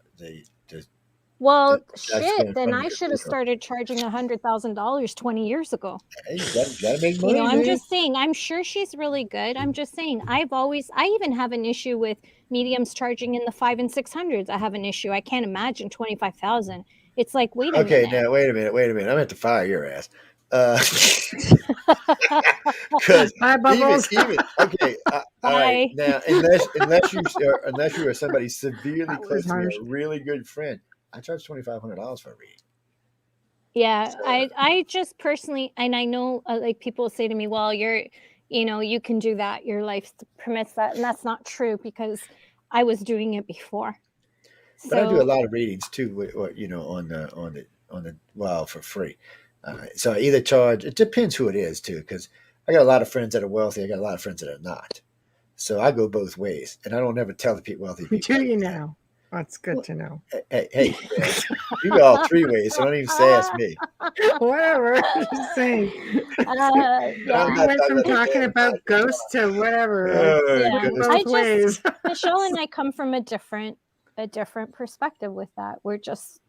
Well, That's going shit, in then front of I your should have funeral. started charging $100,000 20 years ago. Hey, you gotta make You money, know, I'm man. just saying, I'm sure she's really good. I'm just saying, I even have an issue with mediums charging in the 5 and 600s. I have an issue. I can't imagine 25,000. It's like, wait a Okay, minute. now wait a minute. I'm going to have to fire your ass. Because Hi, Bubbles. even okay, all right. Bye. Now, unless you are somebody severely That was close to me, harsh. a really good friend, I charge $2,500 for a reading. Yeah, So, I just personally, and I know like people say to me, well, you can do that. Your life permits that. And that's not true because I was doing it before. but I do a So lot of readings too, on the well for free. So I either charge. It depends who it is too, because I got a lot of friends that are wealthy. I got a lot of friends that are not. So I go both ways, and I don't ever tell the wealthy people. Do you now? That's good to know. Hey, man, you go all three ways, so don't even say ask me. Whatever. Just saying. I'm yeah, We not went talking from about the talking damn about ghosts to whatever. Like, Oh, yeah. goodness. both ways. Michelle and I come from a different perspective with that. We're just,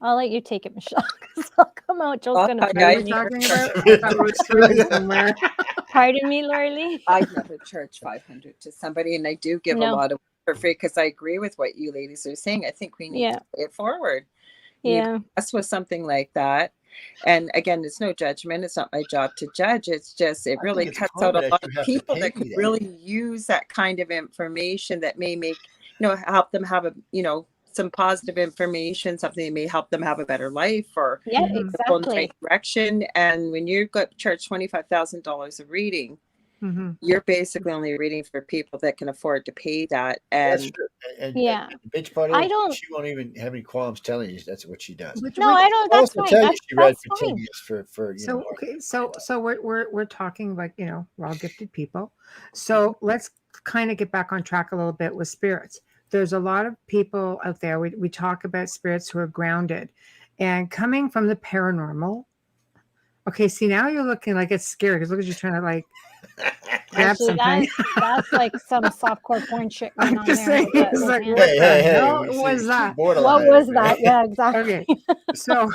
I'll let you take it, Michelle, because I'll come out. Joel's Well, gonna I What are fire we me. talking about? I thought we were starting somewhere. Pardon me, Lorley. I've never charged 500 to somebody, and I do give a No. lot of for free because I agree with what you ladies are saying. I think we need Yeah. to pay it forward. Yeah. Us with something like that. And again, it's no judgment. It's not my job to judge. It's just it I really think it's cuts out karma a that lot you of have to people pay that could me that. really use that kind of information that may make help them have some positive information, something that may help them have a better life or Yeah, Mhm. go in the exactly. right direction. And when you got charged $25,000 a reading, Mhm. you're basically only reading for people that can afford to pay that. That's And true. And Yeah. the bitch part I is, don't, she won't even have any qualms telling you that's what she does. no, I don't, I'll that's also fine. tell you she read That's for 10 fine. years for So okay, so we're talking like we're all gifted people. So let's kind of get back on track a little bit with spirits. There's a lot of people out there. We talk about spirits who are grounded, and coming from the paranormal. Okay, see now you're looking like it's scary because look at you trying to like grab Actually, something. that's like some softcore porn shit going I'm on just there. saying, with it's those like hands. what Hey, the hey, hey, hell we was see that? borderline. What was man. that? Yeah, exactly. Okay, so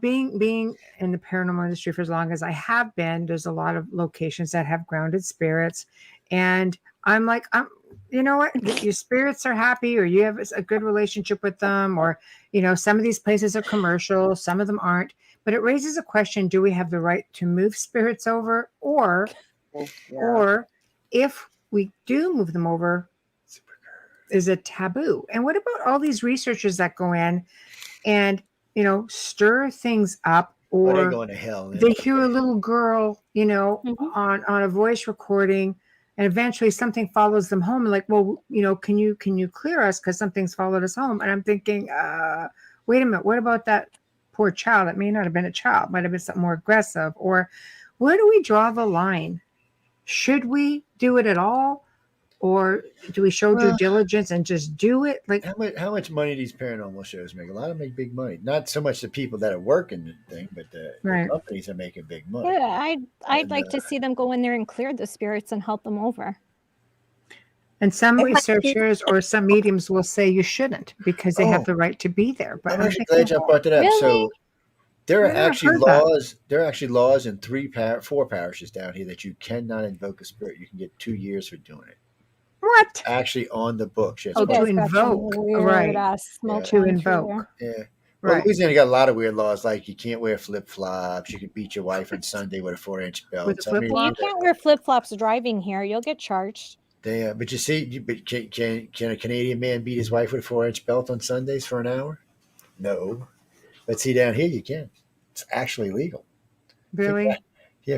being in the paranormal industry for as long as I have been, there's a lot of locations that have grounded spirits, and I'm like, you know what, your spirits are happy, or you have a good relationship with them, or some of these places are commercial, some of them aren't, but it raises a question: do we have the right to move spirits over, or if we do move them over, is it taboo? And what about all these researchers that go in and stir things up, Oh, they're or going to hell. they hear a little girl Mhm. on a voice recording, and eventually something follows them home, and like, well, can you clear us because something's followed us home? And I'm thinking, wait a minute, what about that poor child? It may not have been a child, might have been something more aggressive. Or where do we draw the line? Should we do it at all, or do we show due diligence and just do it? Like, How much money these paranormal shows make? A lot of them make big money. Not so much the people that are working the thing, but the Right. companies are making big money. Yeah, I'd And, like to see them go in there and clear the spirits and help them over. and some It might be- researchers or some mediums will say you shouldn't because they have Oh. the right to be there. But I'm I'm actually thinking, glad you brought that up. Really? So there are Yeah, I've actually heard that. laws. There are actually laws in four parishes down here that you cannot invoke a spirit. You can get 2 years for doing it. What? Actually, on the books. Yes, Oh, You to guys got some invoke, weird right? ass smoke To going through invoke, yeah. Well, right? Louisiana got a lot of weird laws, like you can't wear flip flops. You can beat your wife on Sunday with a 4-inch belt. With a So, I mean, there. You flip-flop? can't wear flip flops driving here. You'll get charged. but you see, but can a Canadian man beat his wife with a 4-inch belt on Sundays for an hour? No. But see, down here you can. It's actually legal. Really?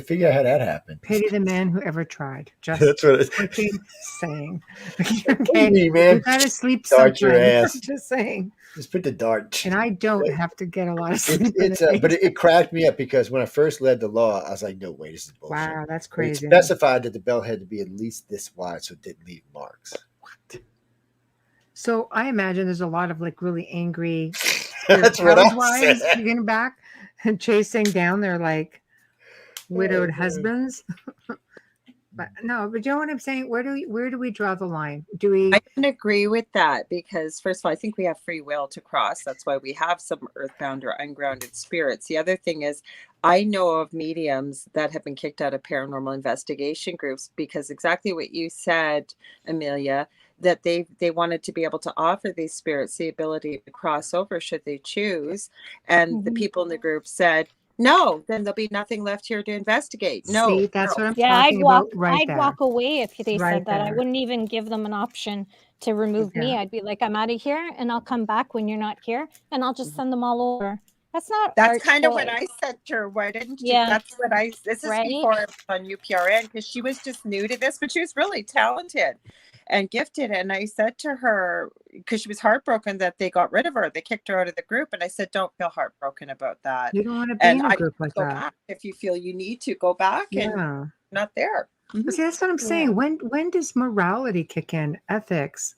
Figure out how that happened. Pity the man who ever tried. Just That's what it freaking saying. What do Okay, you mean, man? you gotta sleep Dart your sometime. ass. Just saying. Just put the dart. And I don't have to get a lot of sleep. But it cracked me up because when I first read the law, I was like, no way, this is bullshit. Wow, that's But it crazy. specified that the belt had to be at least this wide so it didn't leave marks. So I imagine there's a lot of like really angry That's what I housewives said. getting back and chasing down their like widowed husbands. But no, but you know what I'm saying? Where do we draw the line? Do we? I can agree with that because, first of all, I think we have free will to cross. That's why we have some earthbound or ungrounded spirits. The other thing is, I know of mediums that have been kicked out of paranormal investigation groups because exactly what you said, Amelia, that they wanted to be able to offer these spirits the ability to cross over should they choose. And the people in the group said, no, then there'll be nothing left here to investigate. No, See, that's what I'm Yeah, talking about right I'd there. walk away if they Right said that. I there. wouldn't even give them an option to remove me. Yeah. I'd be like, I'm out of here and I'll come back when you're not here and I'll just send them all over. That's not our That's kind of what choice. I said to her. Why didn't you? Yeah. That's what this is Right? before I was on UPRN because she was just new to this, but she was really talented and gifted. And I said to her, because she was heartbroken that they got rid of her, they kicked her out of the group. And I said, don't feel heartbroken about that. You don't want to be And in a I group like go that. back if you feel you need to go back and Yeah. not there. See, that's what I'm saying. When does morality kick in? Ethics?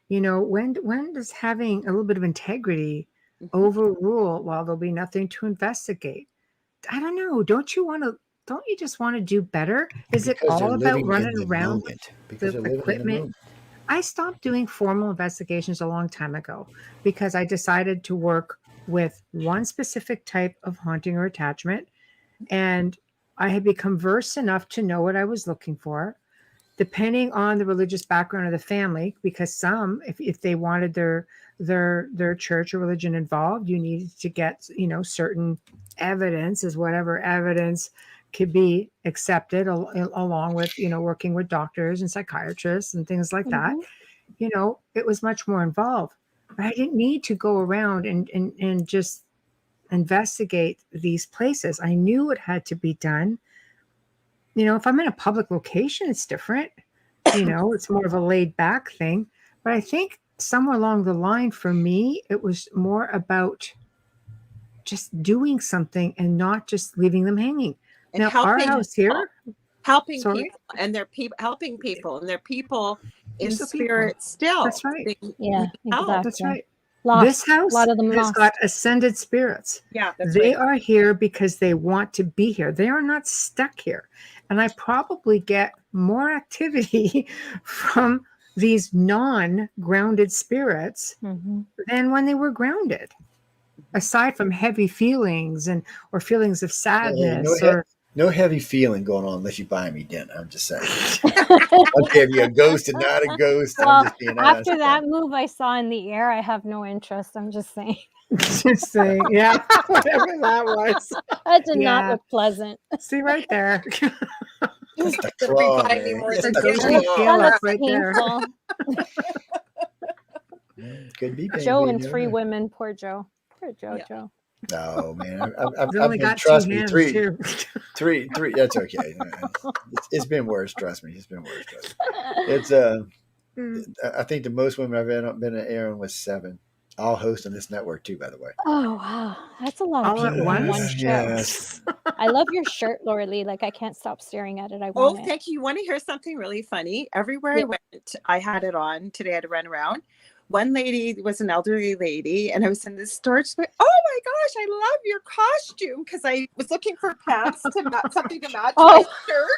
You know, when does having a little bit of integrity overrule while there'll be nothing to investigate? I don't know. Don't you just want to do better? Is it Because they're all about living running in the around moment. Because the they're living in the equipment? moment. I stopped doing formal investigations a long time ago because I decided to work with one specific type of haunting or attachment. And I had become versed enough to know what I was looking for, depending on the religious background of the family, because some, if they wanted their church or religion involved, you needed to get, you know, certain evidence, as whatever evidence could be accepted along with, you know, working with doctors and psychiatrists and things like that. You know, it was much more involved. But I didn't need to go around and just investigate these places. I knew it had to be done. You know, if I'm in a public location, it's different. You know, it's more of a laid back thing. But I think somewhere along the line for me, it was more about just doing something and not just leaving them hanging. And Now, our house here, helping sorry, people, and they're helping people, and they're people in they're still people. spirit still. That's right. Yeah, help. That's exactly. right. Lost. This house A lot of them has lost. got ascended spirits. Yeah, that's They right. are here because they want to be here. They are not stuck here. And I probably get more activity from these non-grounded spirits than when they were grounded. Aside from heavy feelings or feelings of sadness No heavy feeling going on unless you buy me dinner. I'm just saying. I'll give you a ghost and not a ghost. Well, I'm just being honest. after that move I saw in the air, I have no interest. I'm just saying. Just saying, yeah, whatever that was. That did not look pleasant. See right there. Just a claw, Buy me man. more Just than a dinner. claw. That looks right there. painful. Could be painful. Joe and three women. Poor Joe. Poor Joe. Yeah. Joe. No, man. I've only been, got trust two me, hands three. too. That's okay. It's been worse. Trust me. It's been worse. Trust me. It's I think the most women I've been at Aaron was 7. All host on this network too, by the way. Oh wow, that's a lot All of at people in one once? show. Yes. I love your shirt, Laura Lee. Like I can't stop staring at it. I Oh, want it. thank you. You want to hear something really funny? Everywhere I went, I had it on. Today I had to run around. One lady was an elderly lady, and I was in this store. She's like, "Oh my gosh, I love your costume!" Because I was looking for pants to something to match my shirt,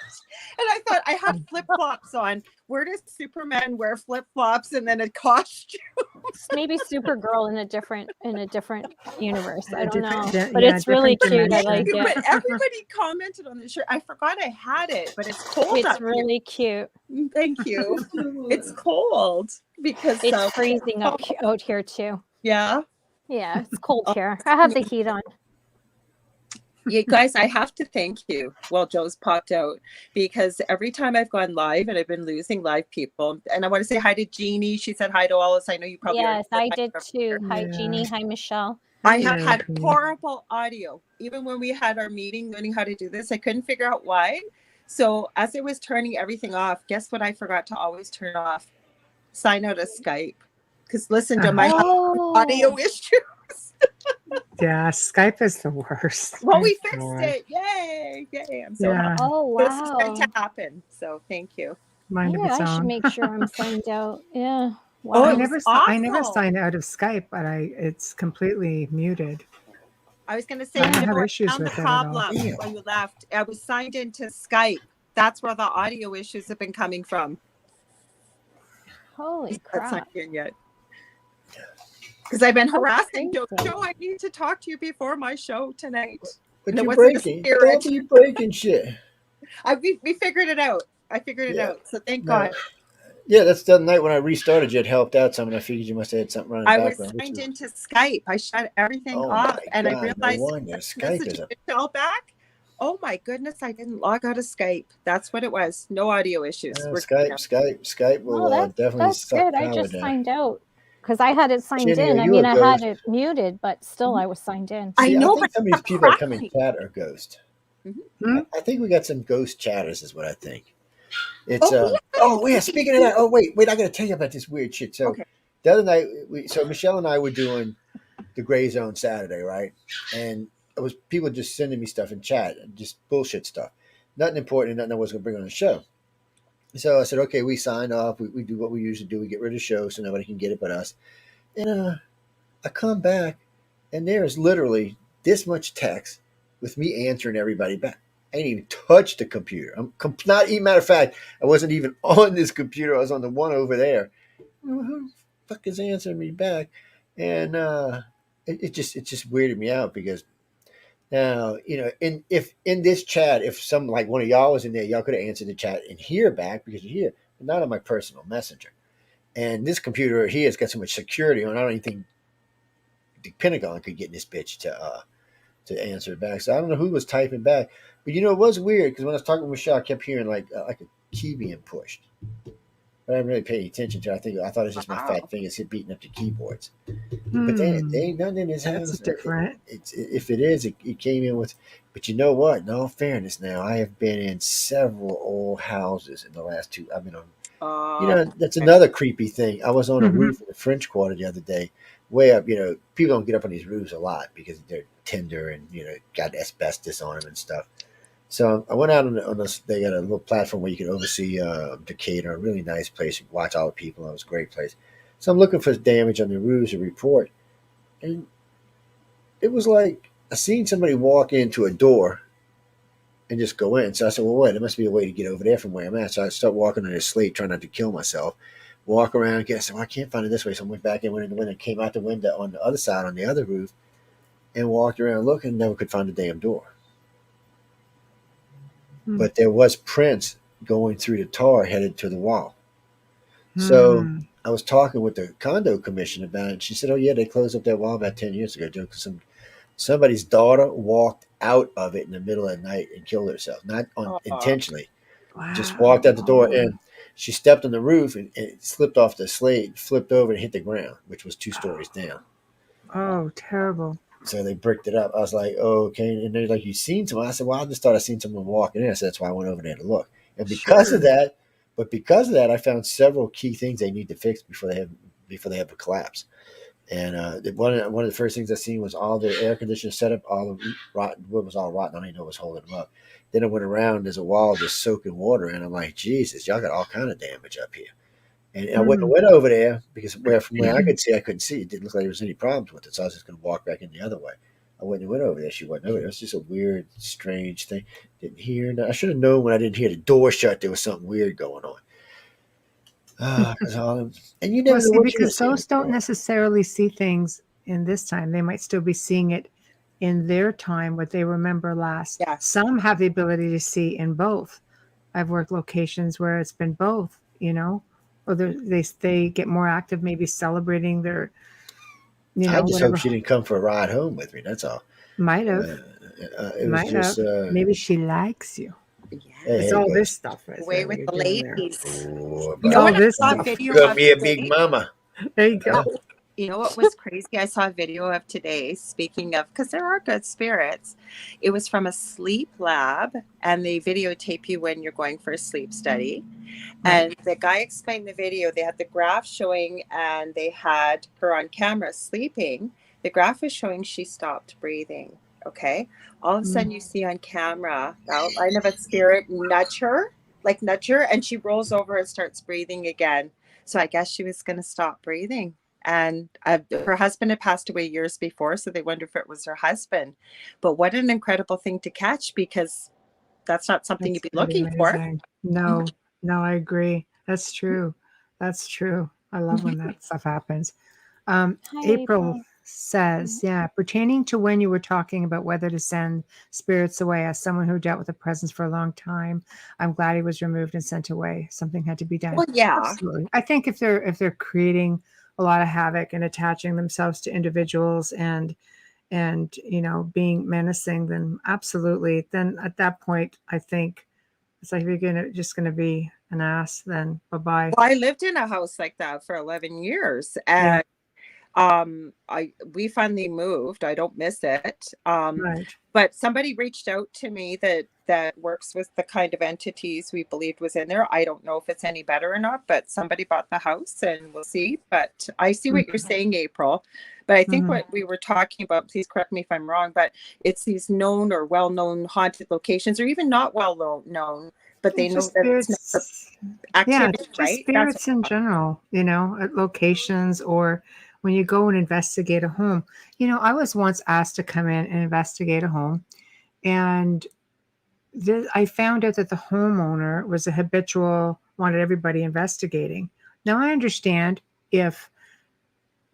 and I thought I had flip flops on. Where does Superman wear flip flops and then a costume? Maybe Supergirl in a different universe. I don't know, Different- but yeah, it's really different cute. I dimension. like it. But everybody commented on the shirt. I forgot I had it, but it's cold It's up really cute. here. Thank you. It's cold because It's freezing out here too. Yeah. Yeah, it's cold here. I have the heat on. You guys, I have to thank you. Well, Joe's popped out because every time I've gone live and I've been losing live people, and I want to say hi to Jeannie. She said hi to all of us. I know you probably Yes, I did too. Hi, Yeah. Jeannie. Hi, Michelle. I have had horrible audio. Even when we had our meeting learning how to do this, I couldn't figure out why. So as I was turning everything off, guess what I forgot to always turn off? Sign out of Skype. Because listen to my audio issues. Yeah, Skype is the worst. Well, we fixed it. Yay. I'm so happy. Oh, wow. This is going to happen. So thank you. Mind of its I should own. make sure I'm signed out. Yeah. Oh, Wow. I it never was I never awful. signed out of Skype, but it's completely muted. I was going to say, I don't Joe, have I issues found the with it at all. problem when you left. I was signed into Skype. That's where the audio issues have been coming from. Holy That's not crap. in yet. Because I've been That's harassing crazy. Joe. I need to talk to you before my show tonight. But And it you're wasn't a breaking. spirit. Don't be breaking shit. We figured it out. I figured it Yeah. out. So thank No. God. Yeah, that's the other night when I restarted. You had helped out some, and I figured you must have had something running I was background. signed into Skype. I shut everything Oh off, my and I God! No realized wonder Skype messaging is a. Michelle back. Oh my goodness! I didn't log out of Skype. That's what it was. No audio issues. We're good now. Skype will Oh, definitely that's suck good. I power just down. signed out because I had it signed Jenny, are in. I you a mean, I had ghost? it muted, but still I was signed in. I See, I know, think but some of it these kept people that come in crackling. chat are ghosts. Hmm? I think we got some ghost chatters, is what I think. It's Oh, we have oh yeah. Speaking of that, oh wait, I got to tell you about this weird shit. So okay. the other night, so Michelle and I were doing the Gray Zone Saturday, right? And it was people just sending me stuff in chat, just bullshit stuff, nothing important, nothing I was going to bring on the show. So I said, okay, we sign off. We do what we usually do. We get rid of the show so nobody can get it but us. And I come back, and there is literally this much text with me answering everybody back. I ain't even touched the computer. Not even, matter of fact, I wasn't even on this computer. I was on the one over there. Who the fuck is answering me back? And it just weirded me out because now if in this chat, if some like one of y'all was in there, y'all could have answered the chat and hear back because you're here, but not on my personal messenger. And this computer here has got so much security on. I don't even think the Pentagon could get this bitch to answer it back. So I don't know who was typing back, but it was weird because when I was talking with Michelle, I kept hearing like a key being pushed. But I didn't really pay attention to it. I thought it was just my Wow. fat fingers hit beating up the keyboards. But they ain't nothing in his house. That's different. If it is, it came in with. But you know what? In all fairness, now I have been in several old houses in the last two. I've been on. That's another creepy thing. I was on a Mhm. roof in the French Quarter the other day, way up. People don't get up on these roofs a lot because they're tender and got asbestos on them and stuff. So I went out on this. They got a little platform where you can oversee Decatur, a really nice place. You can watch all the people. It was a great place. So I'm looking for damage on the roofs to report, and it was like I seen somebody walk into a door and just go in. So I said, well, wait, there must be a way to get over there from where I'm at. So I start walking on this slate, trying not to kill myself. Walk around, guess, well, I can't find it this way. So I went back and went in the window, came out the window on the other side, on the other roof, and walked around looking, never could find the damn door. Hmm. But there was prints going through the tar headed to the wall. So Hmm. I was talking with the condo commission about it. And she said, oh, yeah, they closed up that wall about 10 years ago, Joe, because somebody's daughter walked out of it in the middle of the night and killed herself, not intentionally. Just walked out the door, Wow. and she stepped on the roof and it slipped off the slate, flipped over and hit the ground, which was 2 stories down. Oh, terrible. So they bricked it up. I was like, oh, okay. And they're like, you seen someone? I said, well, I just thought I seen someone walking in. So that's why I went over there to look. And because of Sure. that, I found several key things they need to fix before they have a collapse. And one of the first things I seen was all the air conditioner setup, all the rotten wood was all rotten. I don't even know what was holding them up. Then I went around. There's a wall just soaking water, and I'm like, Jesus, y'all got all kind of damage up here. And I went Hmm. over there because from where I could see, I couldn't see. It didn't look like there was any problems with it, so I was just going to walk back in the other way. I went over there. She wasn't over there. It was just a weird, strange thing. Didn't hear. I should have known when I didn't hear the door shut. There was something weird going on. And you never Well, know see, what you're going because to see. those don't necessarily see things in this time. They might still be seeing it in their time, what they remember last. Yes. Some have the ability to see in both. I've worked locations where it's been both, or they get more active, maybe celebrating their, I just hope whatever. she didn't come for a ride home with me. That's all. Might have, It was just. Maybe she likes you. Hey, It's hey, all this ghost. stuff right Away there with you're the doing there. ladies. Oh, You know All what I this saw a stuff. video Got of me a today? big mama. There you go. You know what was crazy? I saw a video of today, speaking of, because there are good spirits. It was from a sleep lab, and they videotape you when you're going for a sleep study. Right. And the guy explained the video. They had the graph showing, and they had her on camera sleeping. The graph was showing she stopped breathing. Okay. All of a sudden, you see on camera the outline of a spirit nudge her, and she rolls over and starts breathing again. So I guess she was going to stop breathing. And her husband had passed away years before, so they wonder if it was her husband. But what an incredible thing to catch, because that's not something That's you'd be pretty looking for. amazing. No, no, I agree. That's true. That's true. I love when that stuff happens. Hi, April April. says, yeah, pertaining to when you were talking about whether to send spirits away, as someone who dealt with a presence for a long time, I'm glad he was removed and sent away. Something had to be done. Well, yeah. Absolutely. I think if they're creating a lot of havoc and attaching themselves to individuals and being menacing, then absolutely. Then at that point, I think it's like, if you're just gonna be an ass, then bye-bye. Well, I lived in a house like that for 11 years, Yeah. and we finally moved. I don't miss it. Right. But somebody reached out to me that works with the kind of entities we believed was in there. I don't know if it's any better or not, but somebody bought the house, and we'll see. But I see what you're saying, April. But I think what we were talking about, please correct me if I'm wrong, but it's these known or well-known haunted locations, or even not well-known, but they know Just that it's not for spirits. Yeah, activity, just right? That's spirits in general, at locations, or when you go and investigate a home. I was once asked to come in and investigate a home, and I found out that the homeowner was a habitual, wanted everybody investigating. Now, I understand if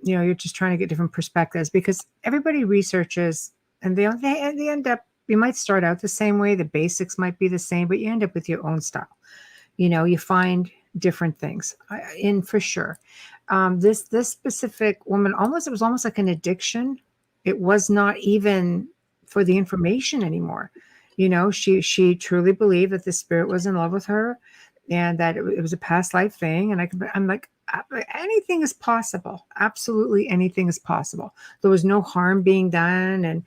you're just trying to get different perspectives, because everybody researches, and they end up, you might start out the same way, the basics might be the same, but you end up with your own style. You find different things in, for sure. This specific woman, it was almost like an addiction. It was not even for the information anymore. She truly believed that the spirit was in love with her, and that it was a past life thing. And I'm like, anything is possible. Absolutely anything is possible. There was no harm being done. And,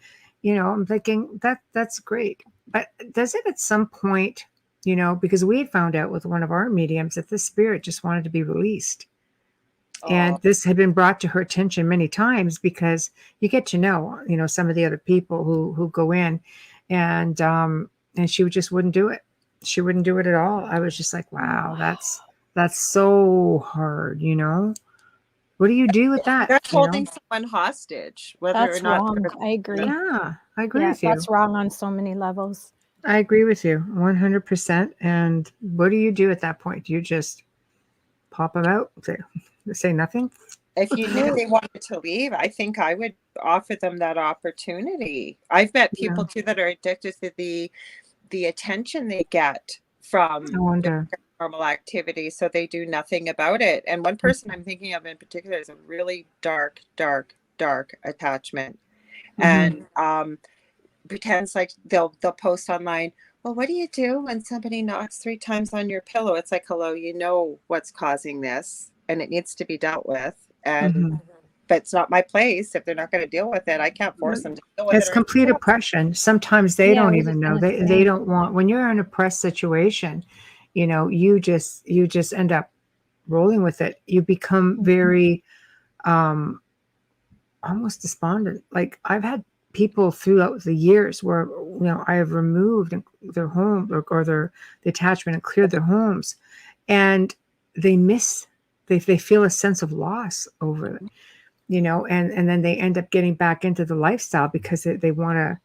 I'm thinking that's great. But does it at some point, because we had found out with one of our mediums that the spirit just wanted to be released. And this had been brought to her attention many times, because you get to know, some of the other people who go in, and she just wouldn't do it. She wouldn't do it at all. I was just like, wow, that's so hard. What do you do with that? That's holding someone hostage, whether or That's not wrong. I agree. Yeah, I agree Yeah, with you. that's wrong on so many levels. I agree with you 100%. And what do you do at that point? Do you just pop them out? Say nothing? If you knew they wanted to leave, I think I would offer them that opportunity. I've met people too that are addicted to the attention they get from I wonder. paranormal activity, so they do nothing about it. And one person I'm thinking of in particular is a really dark attachment, and pretends like they'll post online, well, what do you do when somebody knocks 3 times on your pillow? It's like, hello, you know what's causing this, and it needs to be dealt with. And but it's not my place. If they're not going to deal with it, I can't force them to deal with It's it. complete oppression. Sometimes they Yeah, I don't was even just know. gonna They say. don't want, when you're in a oppressed situation, you just end up rolling with it. You become very almost despondent. Like, I've had people throughout the years where I have removed their home, or the attachment, and cleared their homes, and they feel a sense of loss over it, and then they end up getting back into the lifestyle because they want to,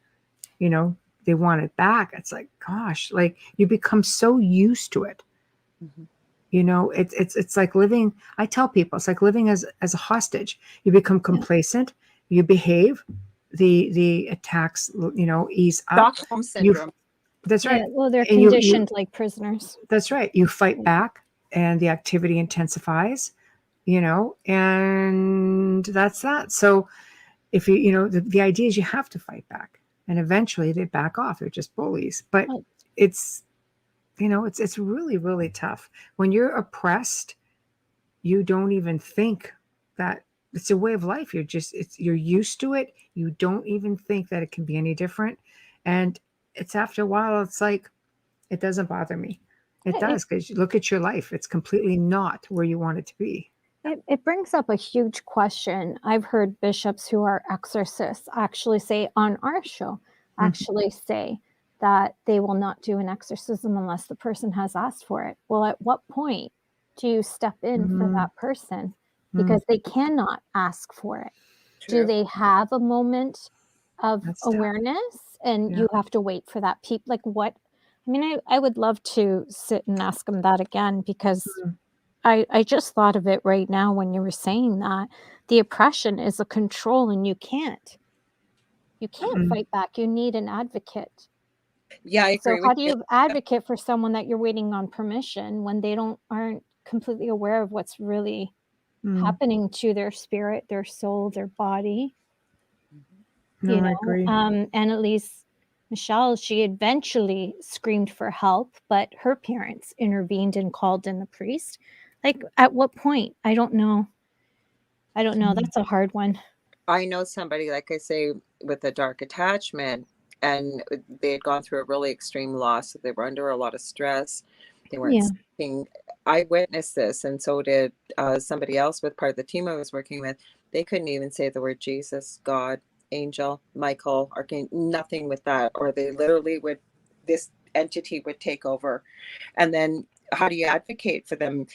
they want it back. It's like, gosh, like, you become so used to it. It's like living, I tell people, it's like living as a hostage. You become complacent, you behave, the attacks, ease up. Stockholm You syndrome. That's right. Yeah, well, they're And conditioned like prisoners. that's right. You fight back, and the activity intensifies, and that's that. So if the idea is you have to fight back, and eventually they back off. They're just bullies. But Right. it's it's really, really tough when you're oppressed. You don't even think that it's a way of life. You're used to it. You don't even think that it can be any different. And it's, after a while, it's like, it doesn't bother me. It does, because you look at your life. It's completely not where you want it to be. It brings up a huge question. I've heard bishops who are exorcists actually say on our show, say that they will not do an exorcism unless the person has asked for it. Well, at what point do you step in for that person? Because they cannot ask for it. True. Do they have a moment of That's tough. awareness, and you have to wait for that like, what I mean, I would love to sit and ask him that again, because Mm. I just thought of it right now when you were saying that. The oppression is a control, and you can't Mm. fight back. You need an advocate. Yeah, I So agree with how do you. you advocate for someone that you're waiting on permission when they aren't completely aware of what's really Mm. happening to their spirit, their soul, their body, No, I agree. And at least Michelle, she eventually screamed for help, but her parents intervened and called in the priest. Like, at what point? I don't know. Mm. That's a hard one. I know somebody, like I say, with a dark attachment, and they had gone through a really extreme loss. So they were under a lot of stress. They weren't Yeah. sleeping. I witnessed this, and so did somebody else with part of the team I was working with. They couldn't even say the word Jesus, God, angel, Michael, archangel, nothing with that. Or they literally would, this entity would take over. And then how do you advocate for them?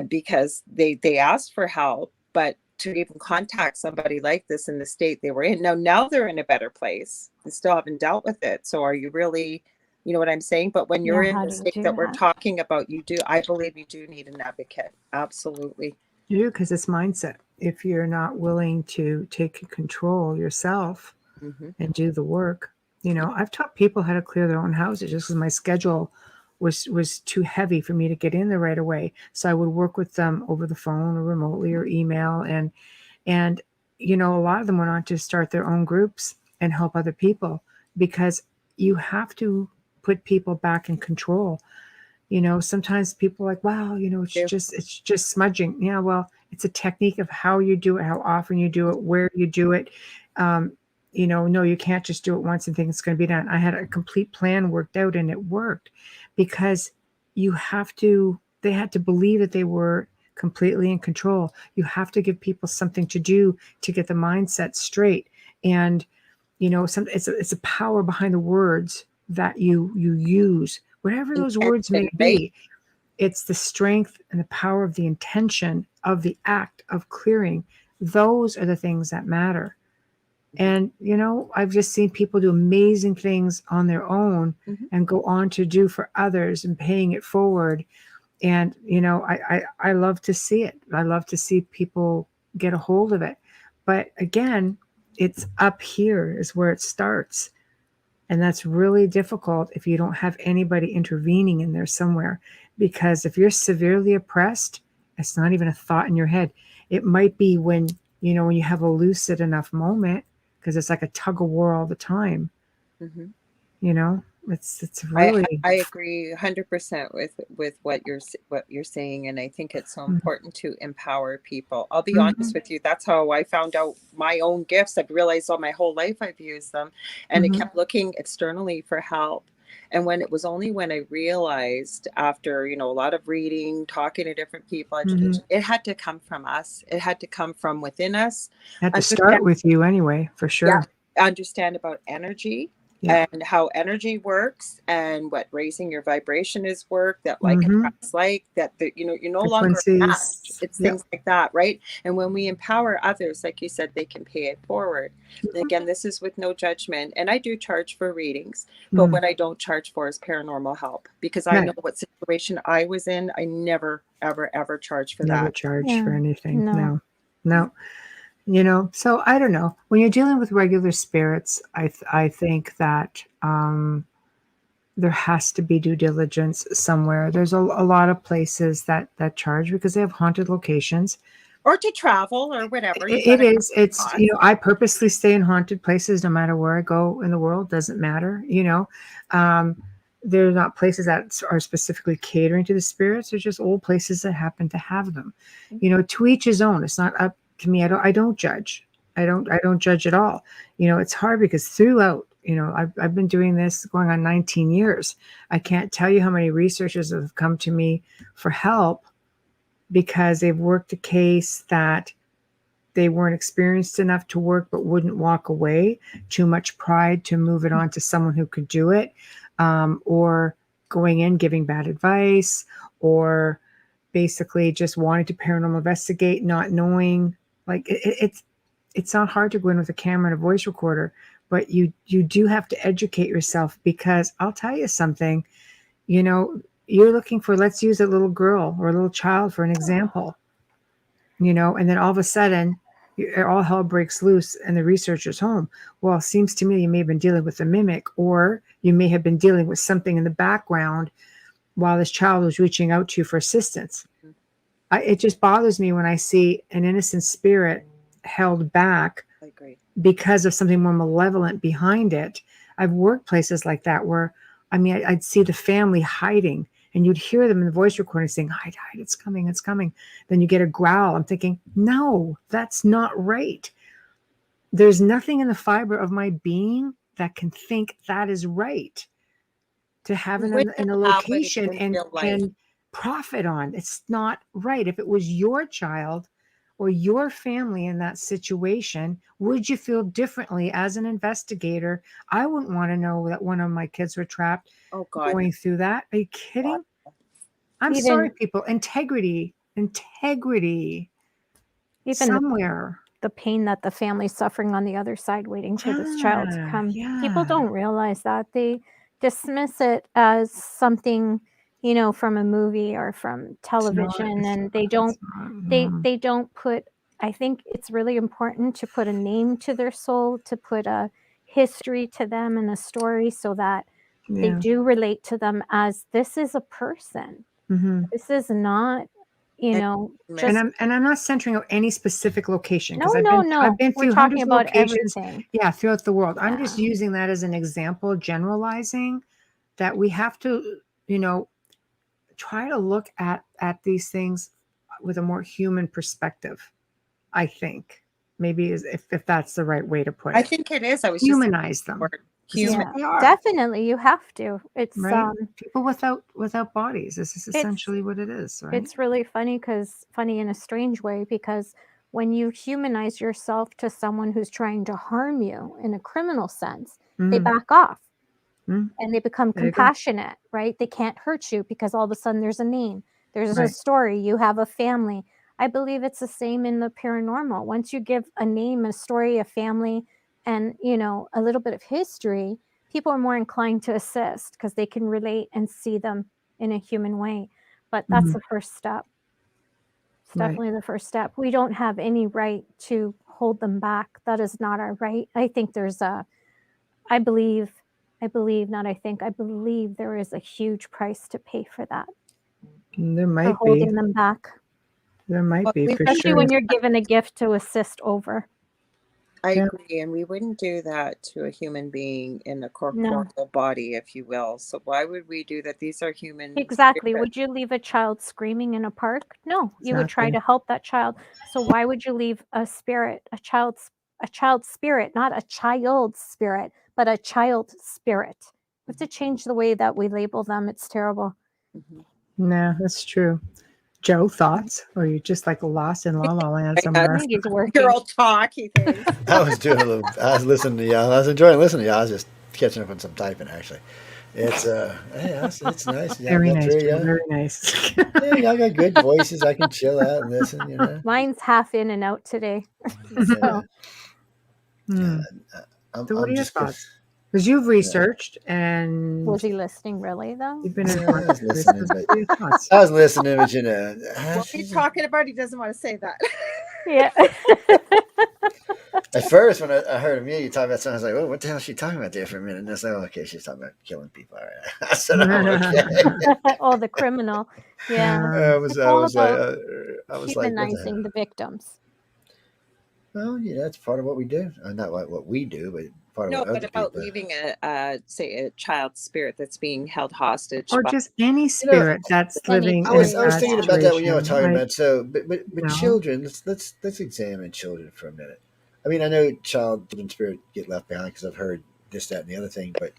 Because they asked for help, but to even contact somebody like this in the state they were in, now they're in a better place. They still haven't dealt with it. So are you really, you know what I'm saying? But when you're Yeah, in how the do you state do that we're that? talking about, I believe you do need an advocate. Absolutely. You do, because it's mindset. If you're not willing to take control yourself Mm-hmm. and do the work, I've taught people how to clear their own houses just because my schedule was too heavy for me to get in there right away. So I would work with them over the phone or remotely or email, and a lot of them went on to start their own groups and help other people, because you have to put people back in control. Sometimes people are like, wow, it's just smudging. Yeah, well, it's a technique of how you do it, how often you do it, where you do it. um, no, you can't just do it once and think it's going to be done. I had a complete plan worked out, and it worked, because they had to believe that they were completely in control. You have to give people something to do to get the mindset straight. And it's a power behind the words that you use, whatever those words may Intention, right? be. It's the strength and the power of the intention of the act of clearing. Those are the things that matter. And I've just seen people do amazing things on their own Mm-hmm. and go on to do for others and paying it forward. And I love to see it. I love to see people get a hold of it. But again, it's up here is where it starts. And that's really difficult if you don't have anybody intervening in there somewhere. Because if you're severely oppressed, it's not even a thought in your head. It might be when you have a lucid enough moment, because it's like a tug of war all the time. Mm-hmm. You know, it's really. I agree 100% with what you're saying, and I think it's so important to empower people. I'll be Mm-hmm, honest with you, that's how I found out my own gifts. I've realized all my whole life I've used them, and I mm-hmm, kept looking externally for help. And when it was only when I realized, after a lot of reading, talking to different people, mm-hmm. education, it had to come from us. It had to come from within us. Had to Understand, start with you anyway, for yeah, sure. understand about energy Yeah. and how energy works, and what raising your vibration is work, that like Mm-hmm. attracts like, that you're no longer a match. Frequencies. It's Yeah. things like that, right? And when we empower others, like you said, they can pay it forward. And again, this is with no judgment, and I do charge for readings, but Mm. what I don't charge for is paranormal help, because I know Right. what situation I was in. I never ever charge for Never that. charged for Yeah. anything. No. No. No. So I don't know. When you're dealing with regular spirits, I think that there has to be due diligence somewhere. There's a lot of places that charge because they have haunted locations. Or to travel or whatever, you got It to is. It's cost. I purposely stay in haunted places no matter where I go in the world. Doesn't matter. Um, they're not places that are specifically catering to the spirits. They're just old places that happen to have them. To each his own. It's not up to me. I don't judge. I don't judge at all. It's hard because throughout, I've been doing this going on 19 years. I can't tell you how many researchers have come to me for help because they've worked a case that they weren't experienced enough to work but wouldn't walk away. Too much pride to move it on to someone who could do it, or going in giving bad advice, or basically just wanting to paranormal investigate, not knowing. Like it's not hard to go in with a camera and a voice recorder, but you do have to educate yourself, because I'll tell you something. you're looking for, let's use a little girl or a little child for an example, and then all of a sudden, all hell breaks loose and the researcher's home. Well, it seems to me you may have been dealing with a mimic, or you may have been dealing with something in the background while this child was reaching out to you for assistance. It just bothers me when I see an innocent spirit held back I agree. because of something more malevolent behind it. I've worked places like that where, I'd see the family hiding, and you'd hear them in the voice recording saying, hide, hide, it's coming, it's coming. Then you get a growl. I'm thinking, no, that's not right. There's nothing in the fiber of my being that can think that is right to have in a location and profit on. It's not right. If it was your child or your family in that situation, would you feel differently as an investigator? I wouldn't want to know that one of my kids were trapped going through that. Are you kidding? I'm sorry, people. Integrity even somewhere. the pain that the family's suffering on the other side waiting for this child to come. People don't realize that. They dismiss it as something, from a movie or from television, and they don't put, I think it's really important to put a name to their soul, to put a history to them and a story, so that they do relate to them as, this is a person. This is not, just. And I'm not centering on any specific location, because No. I've been through We're talking hundreds of about locations, everything. throughout the world. I'm just using that as an example, generalizing that we have to, try to look at these things with a more human perspective. I think maybe if that's the right way to put it. I think it is. I was humanize them. Human. Definitely, you have to. It's right. People without bodies. This is essentially what it is, right? It's really funny in a strange way, because when you humanize yourself to someone who's trying to harm you in a criminal sense, they back off and they become compassionate, right? They can't hurt you because all of a sudden there's a name, there's a story, you have a family. I believe it's the same in the paranormal. Once you give a name, a story, a family, and a little bit of history, people are more inclined to assist because they can relate and see them in a human way. But that's the first step. It's definitely the first step. We don't have any right to hold them back. That is not our right. I think there is a huge price to pay for that. There might for holding them back. There might be, for especially sure. when you're given a gift to assist over. I agree, and we wouldn't do that to a human being in a corporeal body, if you will. So why would we do that? These are human. Exactly. Would you leave a child screaming in a park? No, you would try to help that child. So why would you leave a child's spirit, not a child's spirit, but a child spirit? We have to change the way that we label them. It's terrible. No, that's true. Joe, thoughts? Or you just like lost in la la land somewhere? I think he's working. Girl talk, he thinks. I was listening to y'all. I was enjoying listening to y'all. I was just catching up on some typing, actually. It's it's nice. Very nice, very nice. Yeah, y'all got good voices. I can chill out and listen, Mine's half in and out today. So what are your thoughts? Because you've researched and... Was he listening really, though? You've been in I was listening, but what he's talking about, he doesn't want to say that. Yeah. At first, when I heard Amelia talk about something, I was like, "Oh, what the hell is she talking about there for a minute?" And I was like, "Oh, okay, she's talking about killing people." All right. I said, "Oh, okay." Oh, the criminal. Yeah. I was humanizing like, the victims. Well, yeah, that's part of what we do. Not what we do, but part of what other about people. leaving a child's spirit that's being held hostage, or just any spirit that's living. I was thinking about that when you were talking right? about. So, but children. Let's examine children for a minute. I mean, I know children spirit get left behind because I've heard this, that, and the other thing, but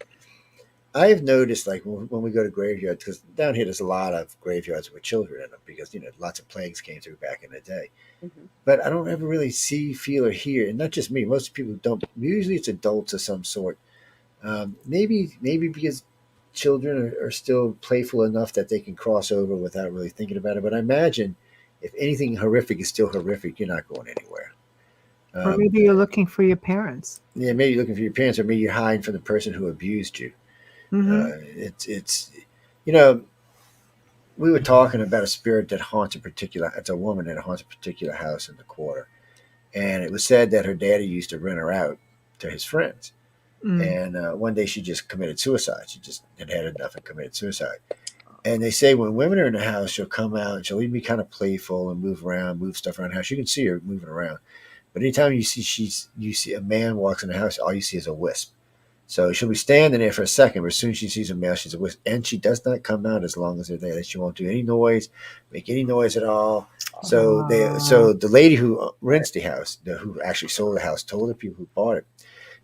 I've noticed, like when we go to graveyards, because down here there's a lot of graveyards with children in them because lots of plagues came through back in the day. But I don't ever really see, feel, or hear, and not just me. Most people don't. Usually, it's adults of some sort. Maybe because children are still playful enough that they can cross over without really thinking about it. But I imagine if anything horrific is still horrific, you're not going anywhere. Or maybe you're looking for your parents. Yeah, maybe you're looking for your parents, or maybe you're hiding from the person who abused you. You know, we were talking about a spirit that haunts a particular. It's a woman that haunts a particular house in the quarter, and it was said that her daddy used to rent her out to his friends. Mm. And one day she just committed suicide. She just had enough and committed suicide. And they say when women are in the house, she'll come out and she'll even be kind of playful and move around, move stuff around the house. You can see her moving around. But anytime you see a man walks in the house, all you see is a wisp. So she'll be standing there for a second, but as soon as she sees a male, she's a wisp. And she does not come out as long as they're there. She won't do any noise, make any noise at all. So the lady who rents the house, who actually sold the house, told the people who bought it.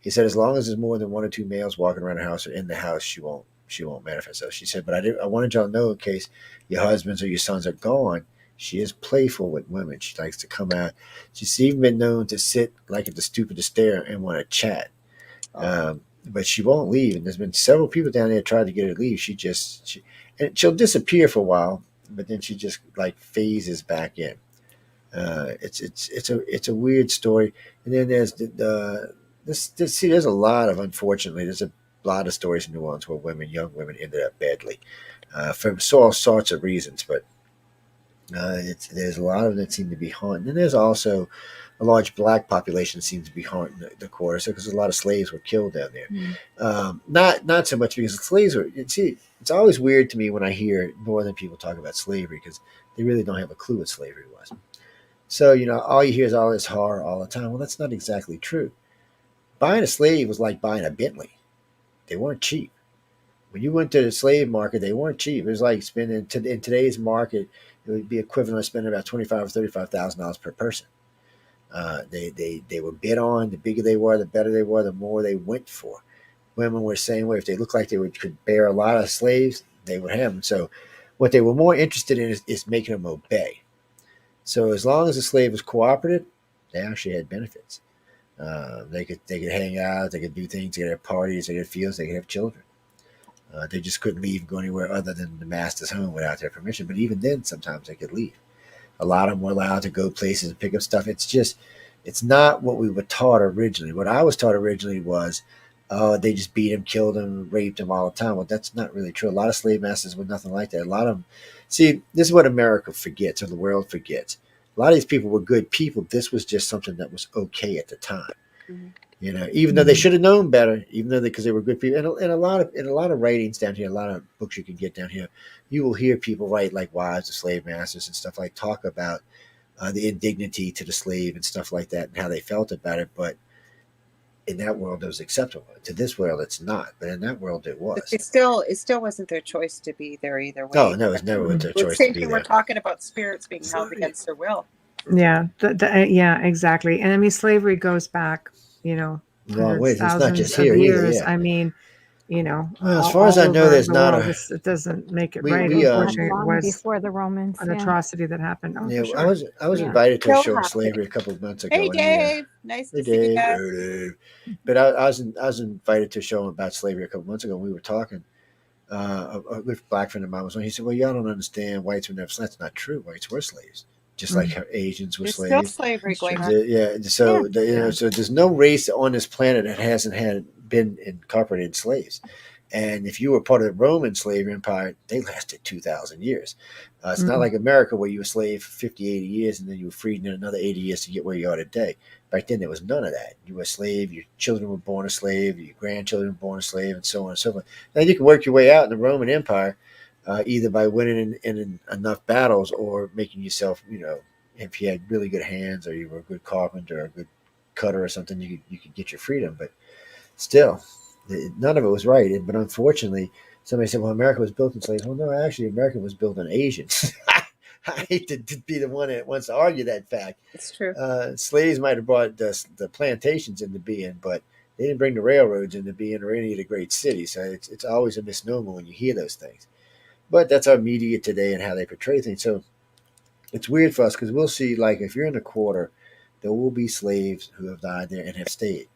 He said, as long as there's more than one or two males walking around the house or in the house, she won't manifest herself. She said, but I wanted y'all to know in case your husbands or your sons are gone, she is playful with women. She likes to come out. She's even been known to sit like at the stoop of the stair and want to chat. But she won't leave. And there's been several people down there tried to get her to leave. And she'll disappear for a while, but then she just like phases back in. It's a weird story. And then there's there's a lot of, unfortunately, there's a lot of stories in New Orleans where young women ended up badly, for all sorts of reasons. But there's a lot of them that seem to be haunted. And there's also a large black population seems to be haunting the quarter, because a lot of slaves were killed down there. Not so much because the slaves were. See, it's always weird to me when I hear northern people talk about slavery, because they really don't have a clue what slavery was. So, all you hear is all this horror all the time. Well, that's not exactly true. Buying a slave was like buying a Bentley. They weren't cheap. When you went to the slave market, they weren't cheap. It was like spending in today's market, it would be equivalent to spending about $25,000 or $35,000 per person. They were bid on. The bigger they were, the better they were, the more they went for. Women were the same way. If they looked like could bear a lot of slaves, they would have them. So what they were more interested in is making them obey. So as long as the slave was cooperative, they actually had benefits. They could hang out, they could do things, they could have parties, they could have fields, they could have children. They just couldn't leave and go anywhere other than the master's home without their permission. But even then, sometimes they could leave. A lot of them were allowed to go places and pick up stuff. It's not what we were taught originally. What I was taught originally was, they just beat him, killed him, raped him all the time. Well, that's not really true. A lot of slave masters were nothing like that. A lot of them, see, this is what America forgets, or the world forgets. A lot of these people were good people. This was just something that was okay at the time. Even though they should have known better, even though because they were good people. And a lot of writings down here, a lot of books you can get down here, you will hear people write, like wives of slave masters and stuff, like talk about the indignity to the slave and stuff like that, and how they felt about it. But in that world, it was acceptable. To this world, it's not. But in that world, it was. It still wasn't their choice to be there either way. Oh, no, it was never their choice to be there. We're talking about spirits being held against their will. Yeah, yeah, exactly. And I mean, slavery goes back, It's not just of here years. either. Yeah. I mean, well, as far as I know, there's not world, it doesn't make it right. We, Unfortunately, it was before the Romans. an atrocity that happened. Oh, yeah, sure. I was invited to a show on slavery a couple of months ago. Hey, Dave, nice to see you. Dave. But I was invited to a show about slavery a couple of months ago. And we were talking. A good black friend of mine was on. He said, "Well, y'all don't understand. Whites were never slaves." That's not true. Whites were slaves, just like Asians were slaves. There's still slavery going on. Yeah. So so there's no race on this planet that hasn't been incorporated slaves. And if you were part of the Roman slave empire, they lasted 2,000 years. It's not like America, where you were a slave for 50, 80 years, and then you were freed in another 80 years to get where you are today. Back then, there was none of that. You were a slave, your children were born a slave, your grandchildren were born a slave, and so on and so forth. Now, you could work your way out in the Roman Empire, either by winning in enough battles, or making yourself, if you had really good hands, or you were a good carpenter or a good cutter or something, you could get your freedom. But still, none of it was right. But unfortunately, somebody said, well, America was built in slaves. Well, no, actually, America was built on Asians. I hate to be the one that wants to argue that fact. It's true. Slaves might have brought the plantations into being, but they didn't bring the railroads into being, or any of the great cities. So it's always a misnomer when you hear those things. But that's our media today and how they portray things. So it's weird for us, because we'll see, like, if you're in the quarter, there will be slaves who have died there and have stayed.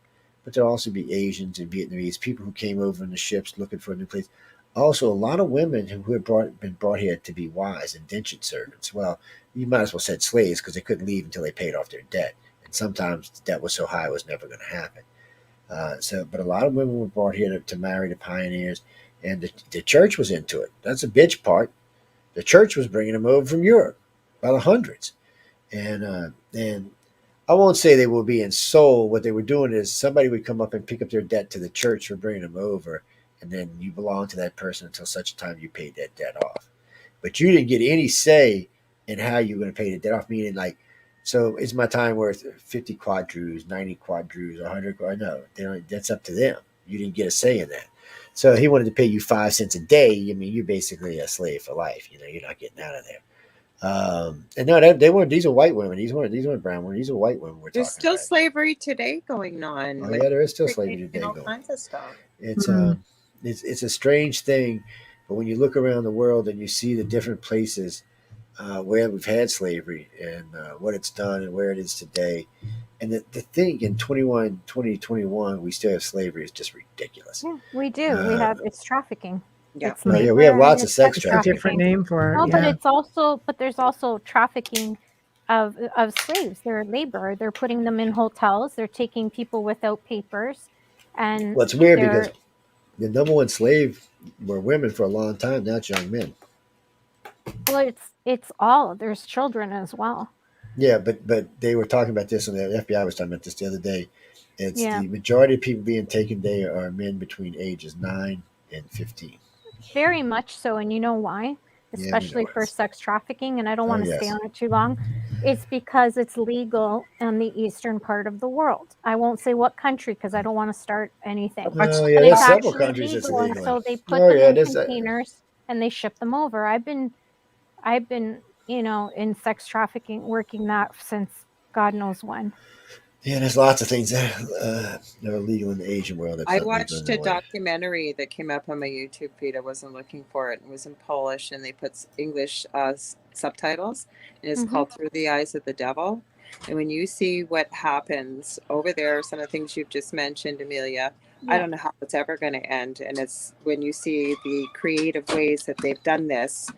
But there'll also be Asians and Vietnamese, people who came over in the ships looking for a new place. Also, a lot of women who had been brought here to be wives, indentured servants. Well, you might as well said slaves, because they couldn't leave until they paid off their debt. And sometimes the debt was so high it was never going to happen. But a lot of women were brought here to marry the pioneers. and the church was into it. That's the bitch part. The church was bringing them over from Europe by the hundreds, and I won't say they were being sold. What they were doing is somebody would come up and pick up their debt to the church for bringing them over, and then you belong to that person until such time you paid that debt off. But you didn't get any say in how you were going to pay the debt off. Meaning, like, so is my time worth 50 quadrus, 90 quadrus, 100 quadrus? No, that's up to them. You didn't get a say in that. So he wanted to pay you 5 cents a day. I mean, you're basically a slave for life. You're not getting out of there. And no, they weren't. These are white women. These weren't brown women. These are white women. We're There's talking still about. slavery today going on. Oh With yeah, there is still slavery today all going. kinds of stuff. It's Mm. it's a strange thing, but when you look around the world and you see the different places where we've had slavery and what it's done and where it is today, and the thing in 2021 we still have slavery is just ridiculous. Yeah, we do. We Uh, have it's trafficking. Yeah. It's oh yeah, we have labor and lots of it's sex sex It's a different trafficking. trafficking. name for it. No, but Yeah. it's also but there's also trafficking of slaves. They're labor. They're putting them in hotels. They're taking people without papers, and Well, it's weird because they're the number one slave were women for a long time. Now it's young men. well, it's all. There's children as well. Yeah, but they were talking about this, and the FBI was talking about this the other day. It's Yeah, the majority of people being taken today are men between ages 9 and 15. very much so. And you know why? Yeah, we Especially know for it. sex trafficking. And I don't Oh want to stay yes. on it too long. It's because it's legal in the eastern part of the world. I won't say what country because I don't want to start anything. Oh yeah, But it's there's several actually countries that's legal, and illegal in. so they put Oh them yeah, in there's containers and they ship them over. I've been in sex trafficking, working that since God knows when. yeah, there's lots of things that are illegal in the Asian world that's I not legal in watched the a way. documentary that came up on my YouTube feed. I wasn't looking for it. It was in Polish, and they put English subtitles, and it's Hmm. called Through the Eyes of the Devil. And when you see what happens over there, some of the things you've just mentioned, Amelia, I Yeah. don't know how it's ever going to end. And it's when you see the creative ways that they've done this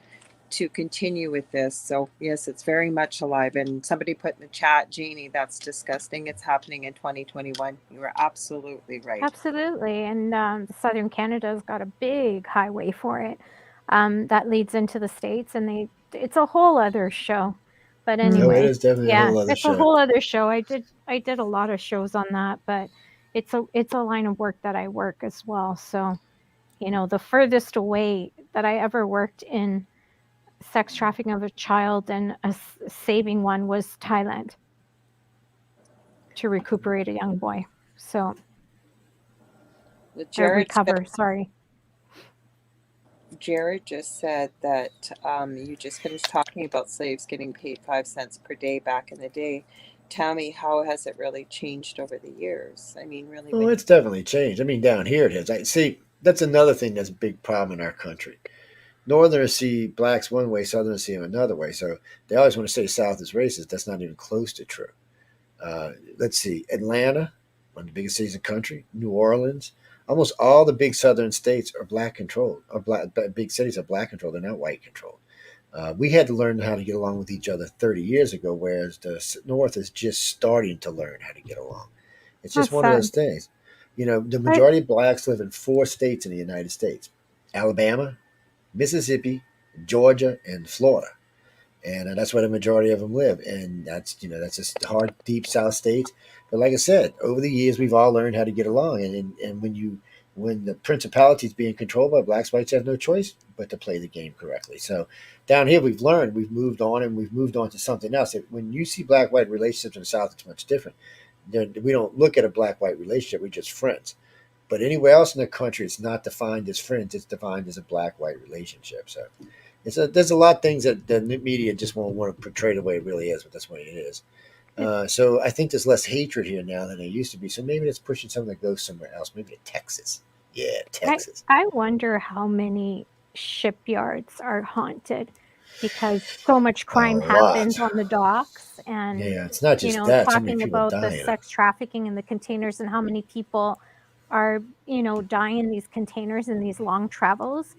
to continue with this. So yes, it's very much alive. And somebody put in the chat, Jeannie, that's disgusting. It's happening in 2021. You are absolutely right. Absolutely. And southern Canada's got a big highway for it that leads into the States, and it's a whole other show. But Oh, it anyway, is definitely a yeah, whole other it's a show. whole other show. I did a lot of shows on that, but it's a line of work that I work as well. So, the furthest away that I ever worked in sex trafficking of a child and saving one was Thailand to recuperate a young boy. So, Well, or recover, sorry. Jared just said that you just finished talking about slaves getting paid 5 cents per day back in the day. Tell me, how has it really changed over the years? I mean, really, Oh, when you it's definitely changed. I mean, down here it has. I see. That's another thing that's a big problem in our country. Northerners see blacks one way, Southerners see them another way. So they always want to say the South is racist. That's not even close to true. Let's see, Atlanta, one of the biggest cities in the country, New Orleans, almost all the big southern states are black controlled, or big cities are black controlled. They're not white controlled. We had to learn how to get along with each other 30 years ago, whereas the North is just starting to learn how to get along. It's just That's one of sad. those things. The I, majority of blacks live in 4 states in the United States: Alabama, Mississippi, Georgia, and Florida, and that's where the majority of them live. And that's just hard, deep South states. But like I said, over the years, we've all learned how to get along. And when the principality is being controlled by blacks, whites have no choice but to play the game correctly. So down here, we've learned, we've moved on, and we've moved on to something else. When you see black-white relationships in the South, it's much different. We don't look at a black-white relationship; we're just friends. But anywhere else in the country, it's not defined as friends; it's defined as a black-white relationship. So there's a lot of things that the media just won't want to portray the way it really is, but that's the way it is. So I think there's less hatred here now than there used to be. So maybe it's pushing something that goes somewhere else. Maybe to Texas. Yeah, I Texas. I wonder how many shipyards are haunted because so much A crime happens lot. on the docks, and Yeah, it's not just that. So many talking people about the dying. sex trafficking in the containers and how many people are dying in these containers in these long travels.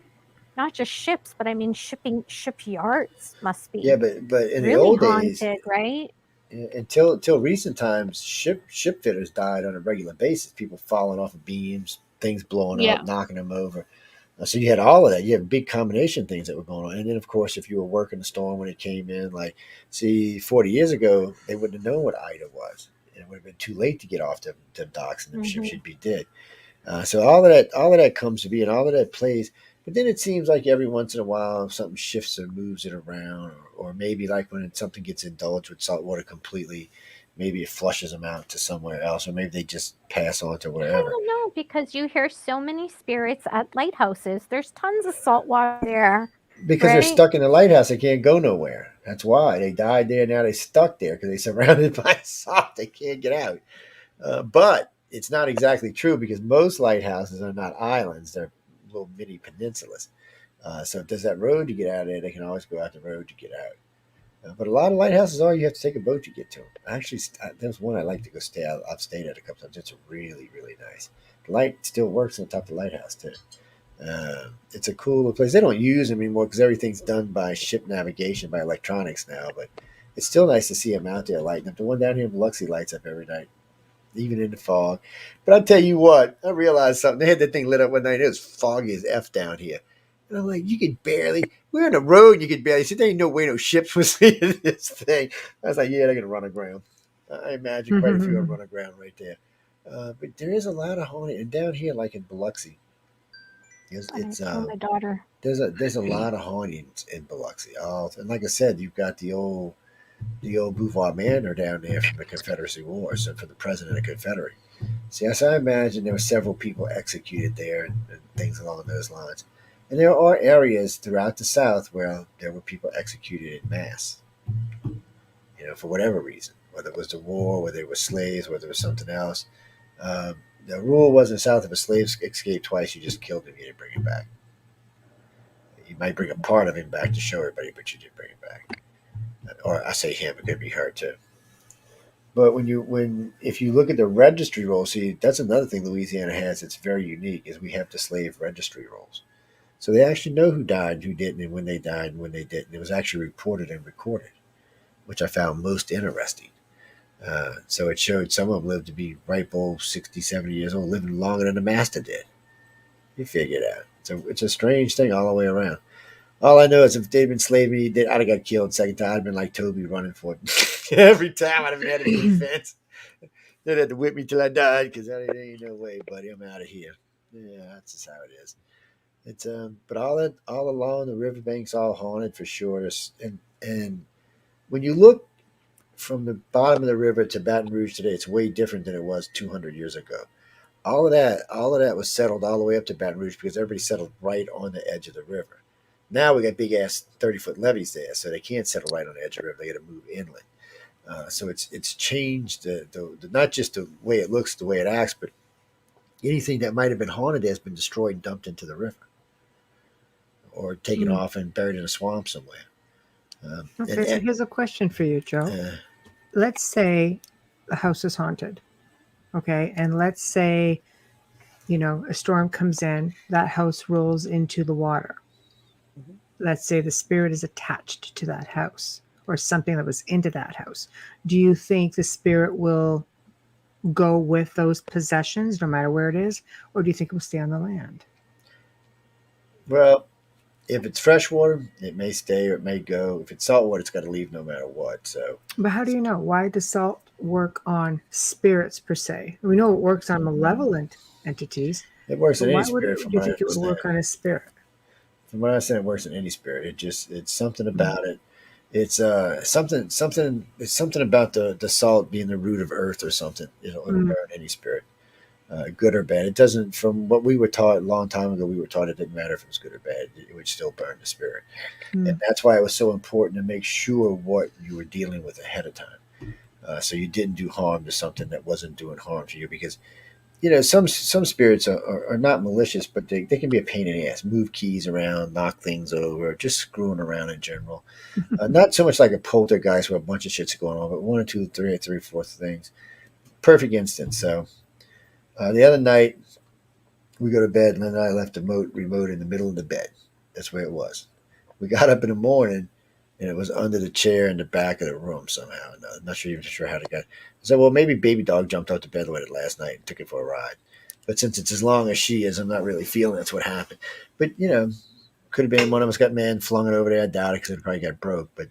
Not just ships, but I mean shipyards must Yeah, be but in the really old days, haunted, right? until recent times, ship fitters died on a regular basis. People falling off of beams, things blowing Yeah. up, knocking them over. So you had all of that. You have big combination of things that were going on. And then, of course, if you were working the storm when it came in, like, see, 40 years ago, they wouldn't have known what Ida was. And it would have been too late to get off them docks, and them ships Hmm. should be dead. So all of that comes to be, and all of that plays. But then it seems like every once in a while something shifts or moves it around, or maybe like when something gets indulged with salt water completely, maybe it flushes them out to somewhere else, or maybe they just pass on to I wherever. don't know because you hear so many spirits at lighthouses. There's tons of salt water there, Because they're right? stuck in the lighthouse, they can't go nowhere. That's why they died there. Now they're stuck there because they're surrounded by salt. They can't get out. But it's not exactly true because most lighthouses are not islands; they're little mini peninsulas. So if there's that road to get out of there, they can always go out the road to get out. But a lot of lighthouses are you have to take a boat to get to them. Actually, there's one I like to go stay. I've stayed at a couple times. It's really really nice. The light still works on top of the lighthouse too. It's a cool little place. They don't use them anymore because everything's done by ship navigation by electronics now. But it's still nice to see them out there lighting up. The one down here in Biloxi lights up every night, even in the fog. But I'll tell you what, I realized something. They had that thing lit up one night. It was foggy as F down here. And I'm like, you could barely, we're on the road, you could barely see. There ain't no way no ships was seeing this thing. I was like, yeah, they're going to run aground. I imagine quite a few are run aground right there. But there is a lot of haunting. And down here, like in Biloxi, I'm gonna it's tell my daughter. there's a lot of hauntings in Biloxi. Oh, and like I said, you've got the old Beauvoir Manor down there from the Confederacy Wars and for the president of the Confederate. So yes, I imagine there were several people executed there and things along those lines. And there are areas throughout the South where there were people executed in mass, for whatever reason, whether it was the war, whether it was slaves, whether it was something else. The rule wasn't South if a slave escaped twice, you just killed him, you didn't bring him back. You might bring a part of him back to show everybody, but you didn't bring him back. Or I say him, it could be her too. But if you look at the registry rolls, see that's another thing Louisiana has that's very unique is we have the slave registry rolls. So they actually know who died, who didn't, and when they didn't. It was actually reported and recorded, which I found most interesting. So it showed some of them lived to be ripe old 60, 70 years old, living longer than the master did. You figure it out. So it's a strange thing all the way around. All I know is if they'd been slave me, I'd have got killed second time. I'd been like Toby running for it. Every time I'd have had a defense. They'd have to whip me till I died because there ain't no way, buddy. I'm out of here. Yeah, that's just how it is. It's but all along the riverbanks all haunted for sure. And when you look from the bottom of the river to Baton Rouge today, it's way different than it was 200 years ago. All of that was settled all the way up to Baton Rouge because everybody settled right on the edge of the river. Now we got big ass 30-foot levees there, so they can't settle right on the edge of the river. They got to move inland. So it's changed not just the way it looks, the way it acts, but anything that might have been haunted has been destroyed and dumped into the river or taken Mm. off and buried in a swamp somewhere. Okay, so here's a question for you, Joe. Uh, Let's say the house is haunted, okay, and let's say a storm comes in, that house rolls into the water. Let's say the spirit is attached to that house or something that was into that house. Do you think the spirit will go with those possessions no matter where it is, or do you think it will stay on the land? well, if it's freshwater, it may stay or it may go. If it's saltwater, it's got to leave no matter what. So But how do you know? Why does salt work on spirits per se? We know it works on malevolent entities, it works but in any why would spirit, it, from do you what I think it would understand. work on a spirit? From what I understand, it works in any spirit. It's something Mm. about it. It's something. It's something about the salt being the root of earth or something. It'll Mm. burn any spirit, good or bad. It doesn't. From what we were taught a long time ago, we were taught it didn't matter if it was good or bad. It would still burn the spirit, and Mm. that's why it was so important to make sure what you were dealing with ahead of time, so you didn't do harm to something that wasn't doing harm to you. Because some spirits are not malicious, but they can be a pain in the ass. Move keys around, knock things over, just screwing around in general. Not so much like a poltergeist where a bunch of shit's going on, but one or two, three, or three, fourth things. Perfect instance. So the other night we go to bed, and then I left the remote in the middle of the bed. That's where it was. We got up in the morning, and it was under the chair in the back of the room somehow. I'm not sure even sure how to get. I said, well, maybe baby dog jumped out the bed with it last night and took it for a ride. But since it's as long as she is, I'm not really feeling that's what happened. But could have been one of us got mad and flung it over there. I doubt it because it probably got broke. But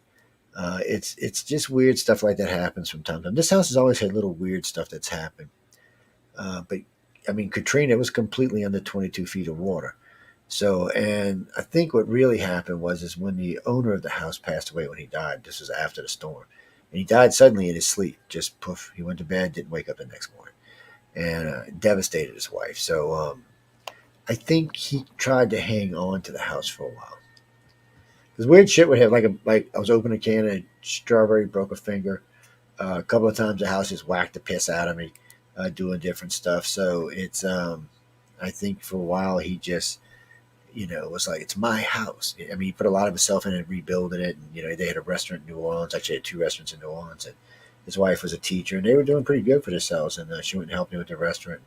it's just weird stuff like that happens from time to time. This house has always had little weird stuff that's happened. But I mean, Katrina was completely under 22 feet of water. So, and I think what really happened is when the owner of the house passed away when he died. This was after the storm, and he died suddenly in his sleep. Just poof, he went to bed, didn't wake up the next morning, and devastated his wife. So, I think he tried to hang on to the house for a while. Because weird shit would have like I was opening a can of strawberry, broke a finger. A couple of times the house just whacked the piss out of me, doing different stuff. So it's I think for a while he just was like, it's my house. I mean, he put a lot of himself in it, rebuilding it. And, they had a restaurant in New Orleans. Actually, had two restaurants in New Orleans. And his wife was a teacher, and they were doing pretty good for themselves. And she went and helped me with the restaurant.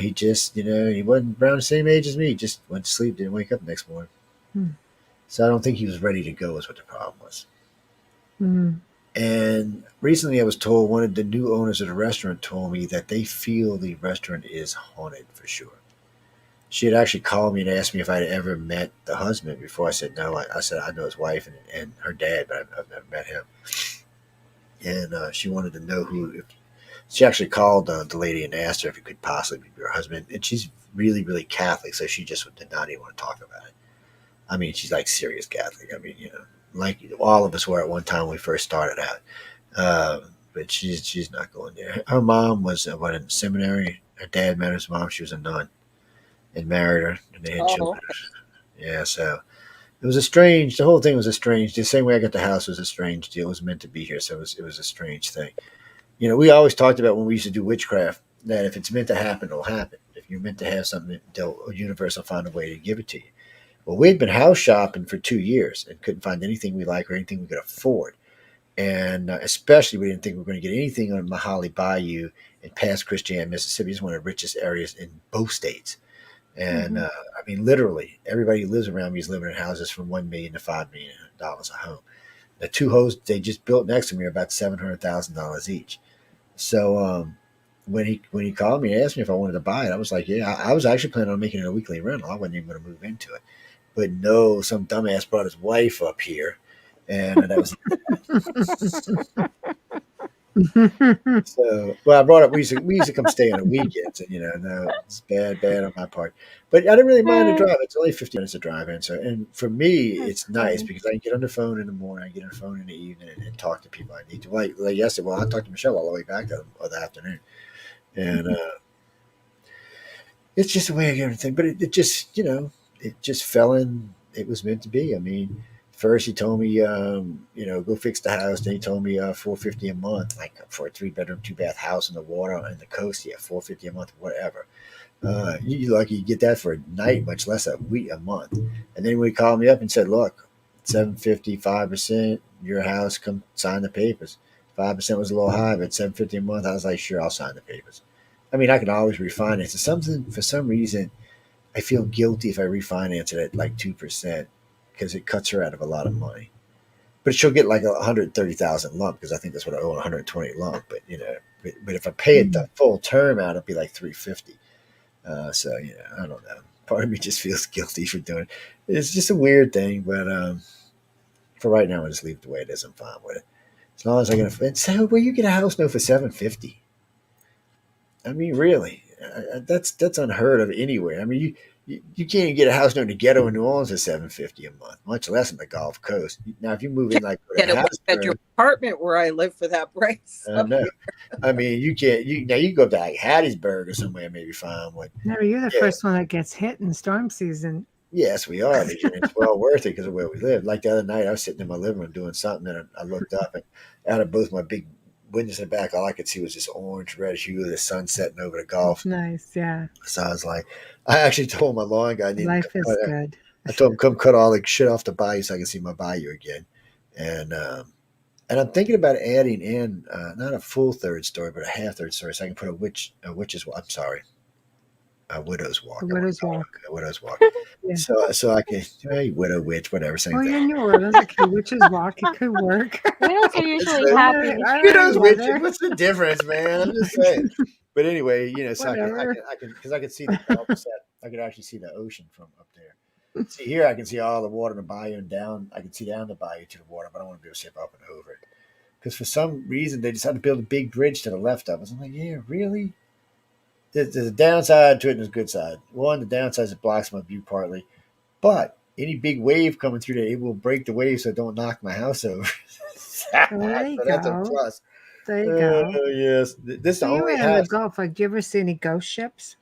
He just, he wasn't around the same age as me. He just went to sleep, didn't wake up the next morning. So I don't think he was ready to go is what the problem was. And recently I was told one of the new owners of the restaurant told me that they feel the restaurant is haunted for sure. She had actually called me and asked me if I'd ever met the husband before. I said no. I said I know his wife and her dad, but I've never met him. And she wanted to know who. She actually called the lady and asked her if it could possibly be her husband. And she's really, really Catholic, so she just did not even want to talk about it. I mean, she's like serious Catholic. I mean, like all of us were at one time when we first started out. But she's not going there. Her mom was in seminary. Her dad met her mom. She was a nun and married her, and they had children. Yeah, so it was the whole thing was a strange. The same way I got the house was a strange deal. It was meant to be here, so it was a strange thing. We always talked about when we used to do witchcraft that if it's meant to happen, it'll happen. If you're meant to have something, the universe will find a way to give it to you. Well, we'd been house shopping for 2 years and couldn't find anything we like or anything we could afford. And especially, we didn't think we were going to get anything on Mahali Bayou in past Christiana, Mississippi. It's one of the richest areas in both states. And I mean, literally, everybody who lives around me is living in houses from $1 million to $5 million a home. The two homes they just built next to me are about $700,000 each. So when he called me and asked me if I wanted to buy it, I was like, yeah. I was actually planning on making it a weekly rental. I wasn't even going to move into it. But no, some dumbass brought his wife up here, and that was so. Well, I brought up. We used to come stay on the weekends, and no, it's bad on my part. But I didn't really mind the drive. It's only 50 minutes to drive in. So, and for me, it's nice because I can get on the phone in the morning, I get on the phone in the evening, and talk to people I need to. Like yesterday, well, I talked to Michelle all the way back to the afternoon, and it's just a way of everything. But it just, it just fell in. It was meant to be. I mean, first he told me, go fix the house. Then he told me $450 a month, like for a 3-bedroom, 2-bath house on the water on the coast. Yeah, $450 a month, whatever. You lucky you get that for a night, much less a month. And then when he called me up and said, "Look, 750, 5%, your house, come sign the papers." 5% was a little high, but $750 a month. I was like, "Sure, I'll sign the papers." I mean, I can always refinance it. For some reason, I feel guilty if I refinance it at like 2% because it cuts her out of a lot of money. But she'll get like 130,000 lump because I think that's what I owe, 120 lump. But but if I pay it the full term out, it'll be like 350. So I don't know. Part of me just feels guilty for doing it. It's just a weird thing, but for right now, I'll just leave it the way it is. I'm fine with it. As long as I get a. So, well, you get a house note for $750. I mean, really, that's unheard of anywhere. I mean, you can't even get a house note in the ghetto in New Orleans at $750 a month, much less in the Gulf Coast. Now, if you move in like get a bedroom apartment where I live for that price. No, I mean you can't. You go to like Hattiesburg or somewhere, maybe find one. No, you're the first one that gets hit in storm season. Yes, we are. It's well worth it because of where we live. Like the other night, I was sitting in my living room doing something, and I looked up, and out of both my big windows in the back, all I could see was this orange red hue of the sun setting over the Gulf. Nice, yeah. So I was like, I actually told my lawn guy, life is good. I told him come cut all the shit off the bayou so I can see my bayou again, and I'm thinking about adding in not a full third story, but a half third story, so I can put a widow's walk. A widow's walk. A widow's walk. Yeah. So I can widow, witch, whatever. Same thing. You're in New Orleans. Okay, witch's walk. It could work. Widows are usually happy. Widow's witch. What's the difference, man? I'm just saying. But anyway, so Whatever. because I can see the cul-de-sac. I could actually see the ocean from up there. See here, I can see all the water in the bayou and down. I can see down the bayou to the water, but I don't want to be able to ship up and over it. Because for some reason they decided to build a big bridge to the left of us. I'm like, yeah, really? There's a downside to it and there's a good side. One, the downside is it blocks my view partly, but any big wave coming through there, it will break the wave so it don't knock my house over. So Well, there you that's a go. plus. There you go. Yes, this is So the you were only in the house. Gulf. Like, do you ever see any ghost ships?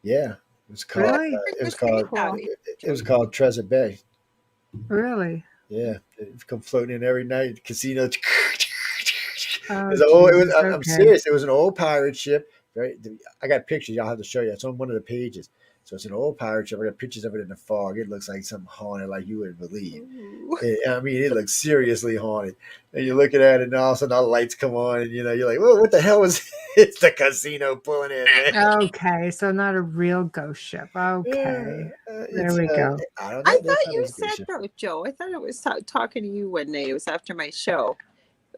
Yeah, it was called. Really? It was Just say called. that, Cool. It was called Treasure Bay. Really? Yeah, it come floating in every night. Casino. Oh, It's an old, it was, Jesus. I'm Okay. serious. It was an old pirate ship. Right, I got pictures. I'll have to show you. It's on one of the pages. So it's an old pirate ship. I got pictures of it in the fog. It looks like something haunted, like you wouldn't believe. Ooh. I mean, it looks seriously haunted. And you're looking at it, and all of a sudden, all the lights come on, and you're like, "Whoa, what the hell was?" It's the casino pulling in, man. Okay. So not a real ghost ship. Okay. There It's we go. I don't I know. They thought thought it you was a good said ship. though, Joe. I thought it was talking to you one day. It was after my show.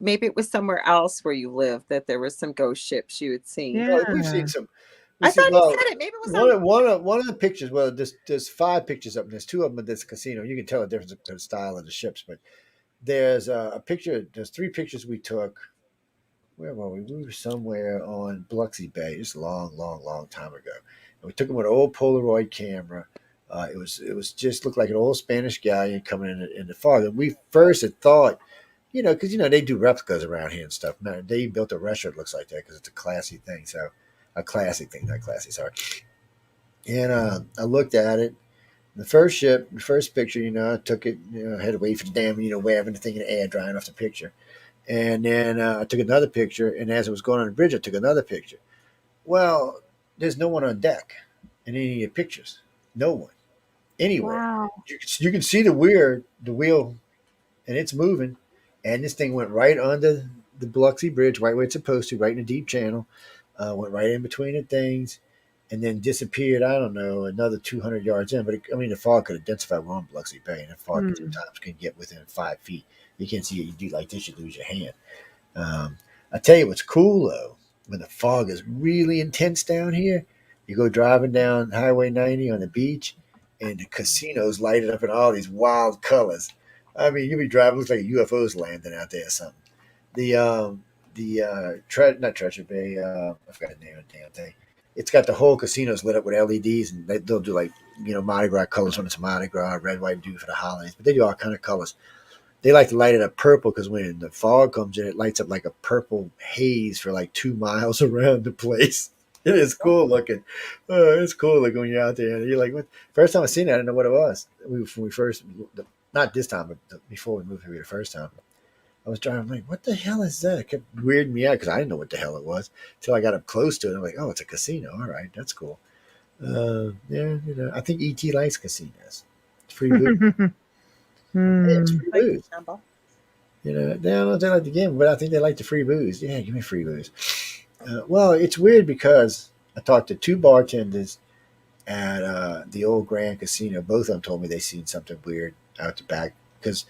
Maybe it was somewhere else where you live that there was some ghost ships you had seen. Well, we've seen Yeah. some. We I see thought he well. said it. Maybe it was on. One of the pictures. Well, there's five pictures up, and there's two of them at this casino. You can tell the difference in the style of the ships, but there's a picture. There's three pictures we took. Where were we? We were somewhere on Biloxi Bay, just a long, long, long time ago. And we took them with an old Polaroid camera. It was just looked like an old Spanish galleon coming in the fog. And we first had thought, because they do replicas around here and stuff. Now, they built a restaurant that looks like that because it's a classy thing. So a classic thing, not classy. Sorry. And I looked at it. The first ship, the first picture, I took it. I had to wait for the damn, waving the thing in the air, drying off the picture. And then I took another picture, and as it was going on the bridge, I took another picture. Well, there's no one on deck in any of the pictures. No one anywhere. Wow. You can see the wheel, and it's moving. And this thing went right under the Biloxi Bridge, right where it's supposed to, right in the deep channel. Went right in between the things, and then disappeared. I don't know, another 200 yards in. But the fog could identify we're on Biloxi Bay, and the fog Hmm. sometimes can get within 5 feet. You can't see it. You do like this, you lose your hand. I tell you what's cool though, when the fog is really intense down here, you go driving down Highway 90 on the beach, and the casinos lighted up in all these wild colors. I mean, you'll be driving, looks like UFOs landing out there or something. Not Treasure Bay, I forgot the name of the damn thing. It's got the whole casinos lit up with LEDs, and they'll do like Mardi Gras colors when it's Mardi Gras, red, white, and blue for the holidays. But they do all kind of colors. They like to light it up purple because when the fog comes in, it lights up like a purple haze for like 2 miles around the place. It is cool looking. It's cool looking when you're out there. And you're like, what? First time I seen it, I didn't know what it was. When we first, not this time, but before we moved here the first time, I was driving. I'm like, what the hell is that? It kept weirding me out because I didn't know what the hell it was until I got up close to it. I'm like, oh, it's a casino. All right, that's cool. Yeah, I think ET likes casinos. It's free booze. Yeah, it's Hmm. free Like booze. example. They don't know if they like the game, but I think they like the free booze. Yeah, give me free booze. Well, it's weird because I talked to two bartenders at the old Grand Casino. Both of them told me they seen something weird out the back because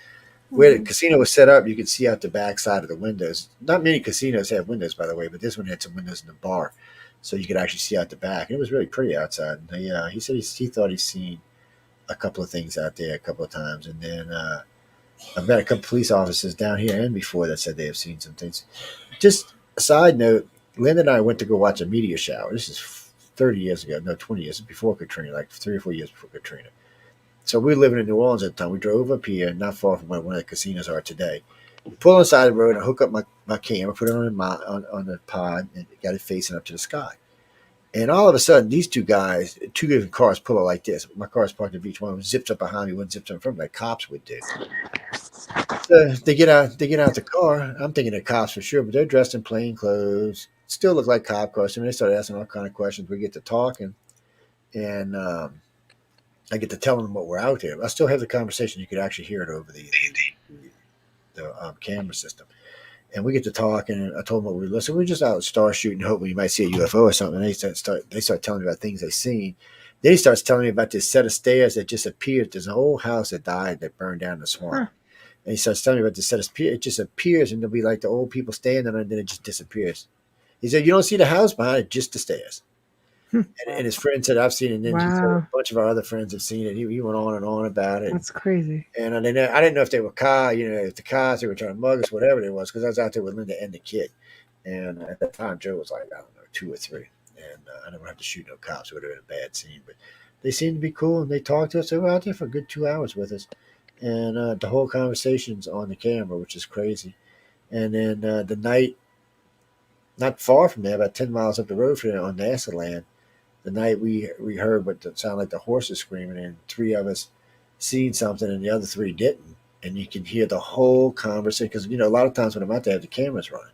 where the casino was set up, you could see out the back side of the windows. Not many casinos have windows, by the way, but this one had some windows in the bar, so you could actually see out the back. And it was really pretty outside. And he said he thought he'd seen a couple of things out there a couple of times, and then I've met a couple police officers down here and before that said they have seen some things. Just a side note, Linda and I went to go watch a meteor shower. This is 30 years ago, no, 20 years before Katrina, like 3 or 4 years before Katrina. So we were living in New Orleans at the time. We drove up here, not far from where one of the casinos are today. Pull on the side of the road, I hook up my camera, put it on the pod, and got it facing up to the sky. And all of a sudden, these two guys, two different cars pull up like this. My car's parked at the beach. One zips up behind me, one zips up in front of me, like cops would do. So they get out the car. I'm thinking they're cops for sure, but they're dressed in plain clothes. Still look like cop costumes. They start asking all kind of questions. We get to talking, and I get to telling them what we're out here. I still have the conversation. You could actually hear it over the camera system. And we get to talking, and I told them what we were listening. We're just out star shooting, hoping you might see a UFO or something. And they start telling me about things they've seen. Then he starts telling me about this set of stairs that just appeared. There's an old house that died that burned down in the swamp. Huh. And he starts telling me about this set of stairs. It just appears, and there'll be like the old people standing on it, and then it just disappears. He said, "You don't see the house behind it, just the stairs." Hmm. And his friend said, "I've seen it." And then he said a Wow, bunch of our other friends have seen it. He went on and on about it. that's crazy. And I didn't know if they were if the cops, they were trying to mug us, whatever it was, because I was out there with Linda and the kid. And at that time, Joe was like, I don't know, 2 or 3. And I didn't have to shoot no cops. It would have been a bad scene. But they seemed to be cool, and they talked to us. They were out there for a good 2 hours with us. And the whole conversation's on the camera, which is crazy. And then the night, not far from there, about 10 miles up the road from there on NASA land, the night we heard what sounded like the horses screaming, and 3 of us seen something, and the other 3 didn't. And you can hear the whole conversation because a lot of times when I'm out there, I have the cameras running,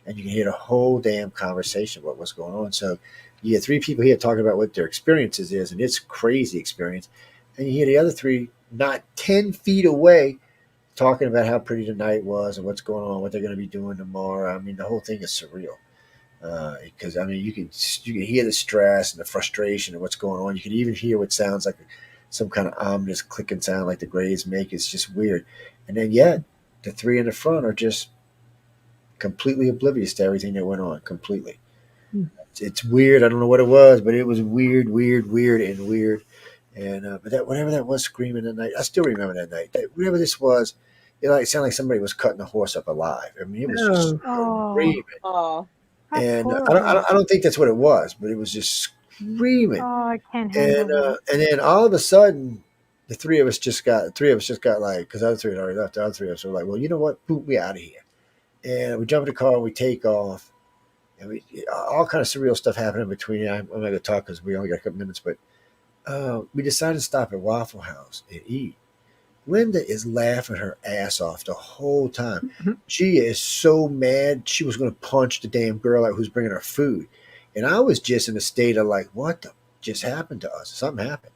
and you can hear the whole damn conversation about what's going on. So you get 3 people here talking about what their experiences is, and it's crazy experience, and you hear the other 3 not 10 feet away talking about how pretty the night was and what's going on, what they're going to be doing tomorrow. I mean, the whole thing is surreal. Because you can hear the stress and the frustration and what's going on. You can even hear what sounds like some kind of ominous clicking sound like the Grays make. It's just weird. And then yet the 3 in the front are just completely oblivious to everything that went on. Completely. Hmm. It's weird. I don't know what it was, but it was weird. And but that whatever that was screaming that night, I still remember that night. Whatever this was, it sounded like somebody was cutting a horse up alive. I mean, it was just Oh, screaming. Oh, that's And horrible. I don't think that's what it was, but it was just screaming. Oh, I can't handle that. And then all of a sudden, the 3 of us just got like, because the other 3 had already left. The other 3 of us were like, well, you know what? Boot, we out of here. And we jump in the car and we take off. And all kind of surreal stuff happened in between. I'm not going to talk because we only got a couple minutes, but we decided to stop at Waffle House and eat. Linda is laughing her ass off the whole time. She is so mad she was going to punch the damn girl out who's bringing her food. And I was just in a state of like, what the just happened to us? Something happened.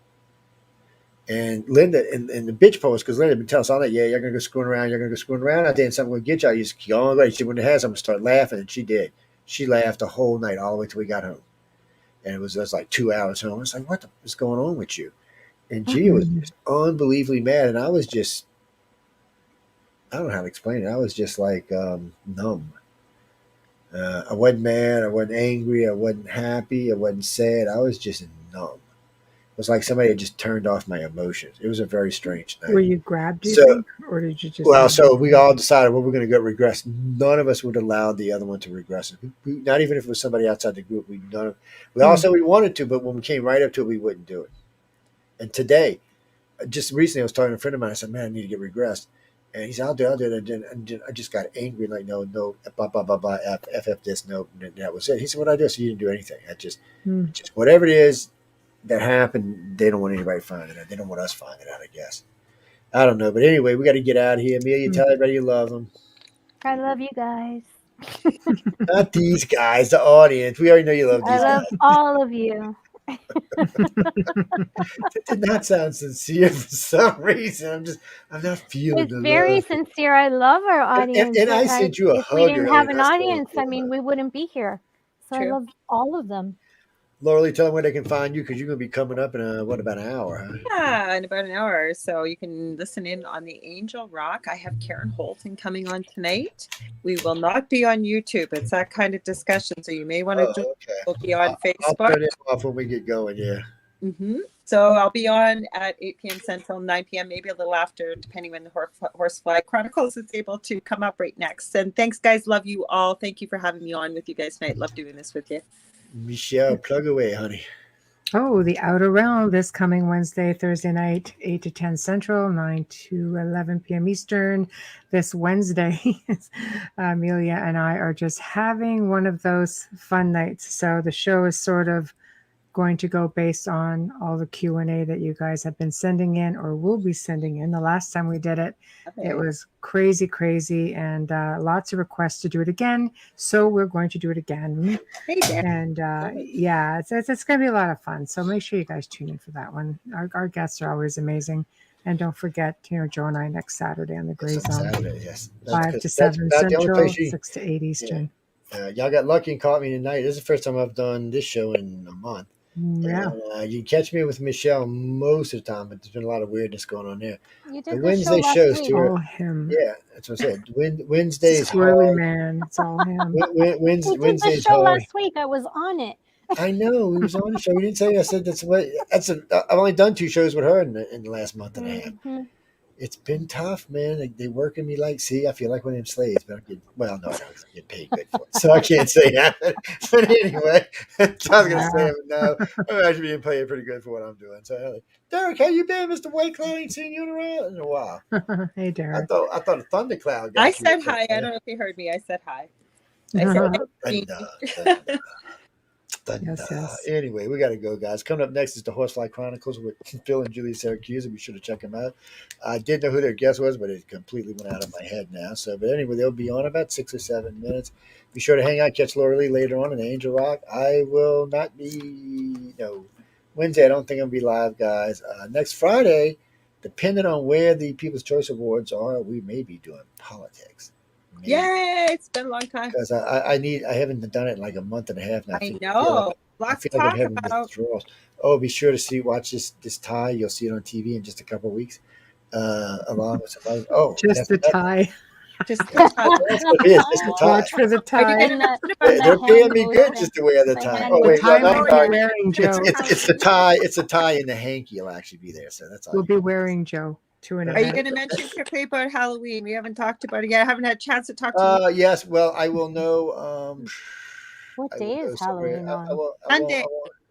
And Linda and the bitch post, because Linda had been telling us all that, yeah, you're going to go screwing around, out there, and something will get you. You just keep on going. She wouldn't have, I'm going to start laughing. And she did. She laughed the whole night, all the way till we got home. And it was just like 2 hours home. I was like, what is going on with you? And Gia was just unbelievably mad. And I was just, I don't know how to explain it. I was just like numb. I wasn't mad. I wasn't angry. I wasn't happy. I wasn't sad. I was just numb. It was like somebody had just turned off my emotions. It was a very strange were night. you grabbed, do you So, think? Or did you just. well, so we all decided, well, we're going to go regress. None of us would allow the other one to regress. Not even if it was somebody outside the group. We all said we wanted to, but when we came right up to it, we wouldn't do it. And today, just recently, I was talking to a friend of mine. I said, man, I need to get regressed. And he said, I'll do it. And I just got angry, like, no, blah, blah, blah, blah, F this, no. And that was it. He said, what I do? So you didn't do anything. Just whatever it is that happened, they don't want anybody finding it. They don't want us finding out, I guess. I don't know. But anyway, we got to get out of here. Amelia, tell everybody you love them. I love you guys. Not these guys, the audience. We already know you love I these love guys. all of you. That did not sound sincere for some reason. I'm not feeling It's the very love. sincere. I love our audience. And I sent you a If we hug didn't earlier. have an That's what was audience, I going mean, on. we wouldn't be here. So I True. love all of them. Laura, tell them where they can find you because you're going to be coming up in about an hour, huh? Yeah, in about an hour or so. You can listen in on the Angel Rock. I have Karen Holton coming on tonight. We will not be on YouTube. It's that kind of discussion. So you may want to join. Okay. We'll be on I'll Facebook. turn it off when we get going, yeah. So I'll be on at 8 p.m. Central, 9 p.m., maybe a little after, depending when the Horsefly Chronicles is able to come up right next. And thanks, guys. Love you all. Thank you for having me on with you guys tonight. Love doing this with you. Michelle, plug away, honey. Oh, The Outer Realm this coming Wednesday, Thursday night, 8 to 10 Central, 9 to 11 p.m. Eastern. This Wednesday, Amelia and I are just having one of those fun nights. So the show is sort of going to go based on all the Q&A that you guys have been sending in or will be sending in. The last time we did it, it was crazy, and lots of requests to do it again. So we're going to do it again. Hey, Dan. And yeah, it's going to be a lot of fun. So make sure you guys tune in for that one. Our guests are always amazing. And don't forget, Joe and I next Saturday on the Gray Zone. Saturday, yes. 5 to 7 Central, 6 to 8 Eastern. Yeah. Y'all got lucky and caught me tonight. This is the first time I've done this show in a month. Yeah. And you can catch me with Michelle most of the time, but there's been a lot of weirdness going on there. You The did the show Wednesday last shows week. too. All him. Yeah, that's what I said. Wednesday's Squirrely hard. man. It's all him. We did the Wednesday's show hard. last week. I was on it. I know we was on the show. We didn't say. I said I've only done 2 shows with her in the last month and a half. Hmm. It's been tough, man. They working me like, see, I feel like one of them slaves, but I'm getting, well, no, I don't. I get paid good for it, so I can't say that. But anyway, I was gonna say, no, I'm actually being paid pretty good for what I'm doing. So, Derek, how you been, Mr. White Cloud? Ain't seen you in a while. Hey, I Derek. thought a thundercloud. I said hi. I don't know if you heard me. I said hi. I said Yes. Anyway, we got to go, guys. Coming up next is the Horsefly Chronicles with Phil and Julie Syracuse. Be sure to check them out. I did know who their guest was, but it completely went out of my head now. So, but anyway, they'll be on about 6 or 7 minutes. Be sure to hang out, catch Laura Lee later on in Angel Rock. I will not be, Wednesday. I don't think I'll be live, guys. Next Friday, depending on where the People's Choice Awards are, we may be doing politics. Yay! It's been a long time. Because I haven't done it in like a month and a half now. I know. I feel like I'm having withdrawals. Oh, be sure to watch this tie. You'll see it on TV in just a couple of weeks. Along with some just the tie. Just the tie. That's what it is. Just the tie. Watch for the tie. They're paying me good just to wear the tie. Oh wait, tie no, we'll sorry. be wearing, Joe. It's the tie. It's the tie and the hanky. Will actually be there. So that's all. We'll be wearing, Joe. Are you going to mention quickly about Halloween? We haven't talked about it yet. I haven't had a chance to talk to you. Yes. Well, I will know. What day is Halloween on? Sunday.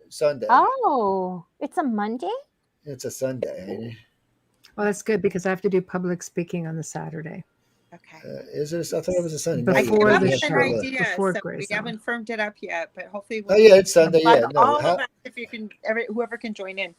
Sunday. Oh, it's a Monday? It's a Sunday. Well, that's good because I have to do public speaking on the Saturday. Okay. Is it? I thought it was a Sunday. Before the show. Before we haven't firmed it up yet, but hopefully. It's Sunday. Yeah. All of us, if you can, whoever can join in.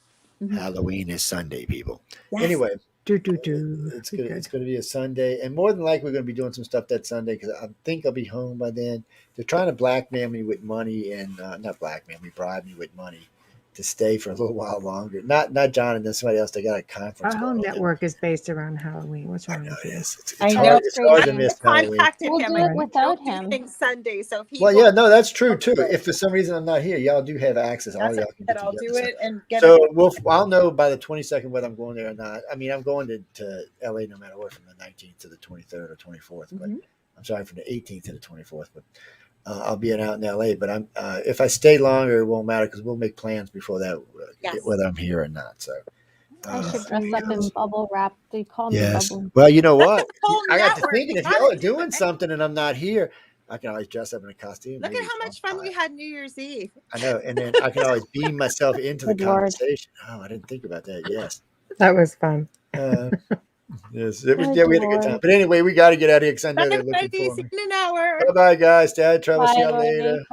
Halloween is Sunday, people. Yes. Anyway, It's going to be a Sunday, and more than likely, we're going to be doing some stuff that Sunday because I think I'll be home by then. They're trying to blackmail me with money, and not blackmail me, bribe me with money to stay for a little while longer. Not John and then somebody else. They got a conference. Our whole network is based around Halloween. What's wrong with you? It's hard to miss Halloween. We'll do it without him. Sunday, so if he that's true too. If for some reason I'm not here, y'all do have access. All y'all can get I'll do it and get so I'll know by the 22nd whether I'm going there or not. I mean, I'm going to LA no matter what from the 19th to the 23rd or 24th. But I'm sorry, from the 18th to the 24th. But I'll be out in LA. But I'm if I stay longer, it won't matter because we'll make plans before that, whether I'm here or not. So. I should dress up in bubble wrap. They call me bubble. Well, you know what? I got to network. thinking if y'all are doing something and I'm not here, I can always dress up in a costume. Look at how much fun we had New Year's Eve. I know, and then I can always beam myself into the conversation. Oh, I didn't think about that. Yes, that was fun. Yes, it was. Yeah, we had a good time. But anyway, we got to get out of here because I know they're looking for me. See you in an hour. Bye, guys. Dad, Trevor. See y'all later.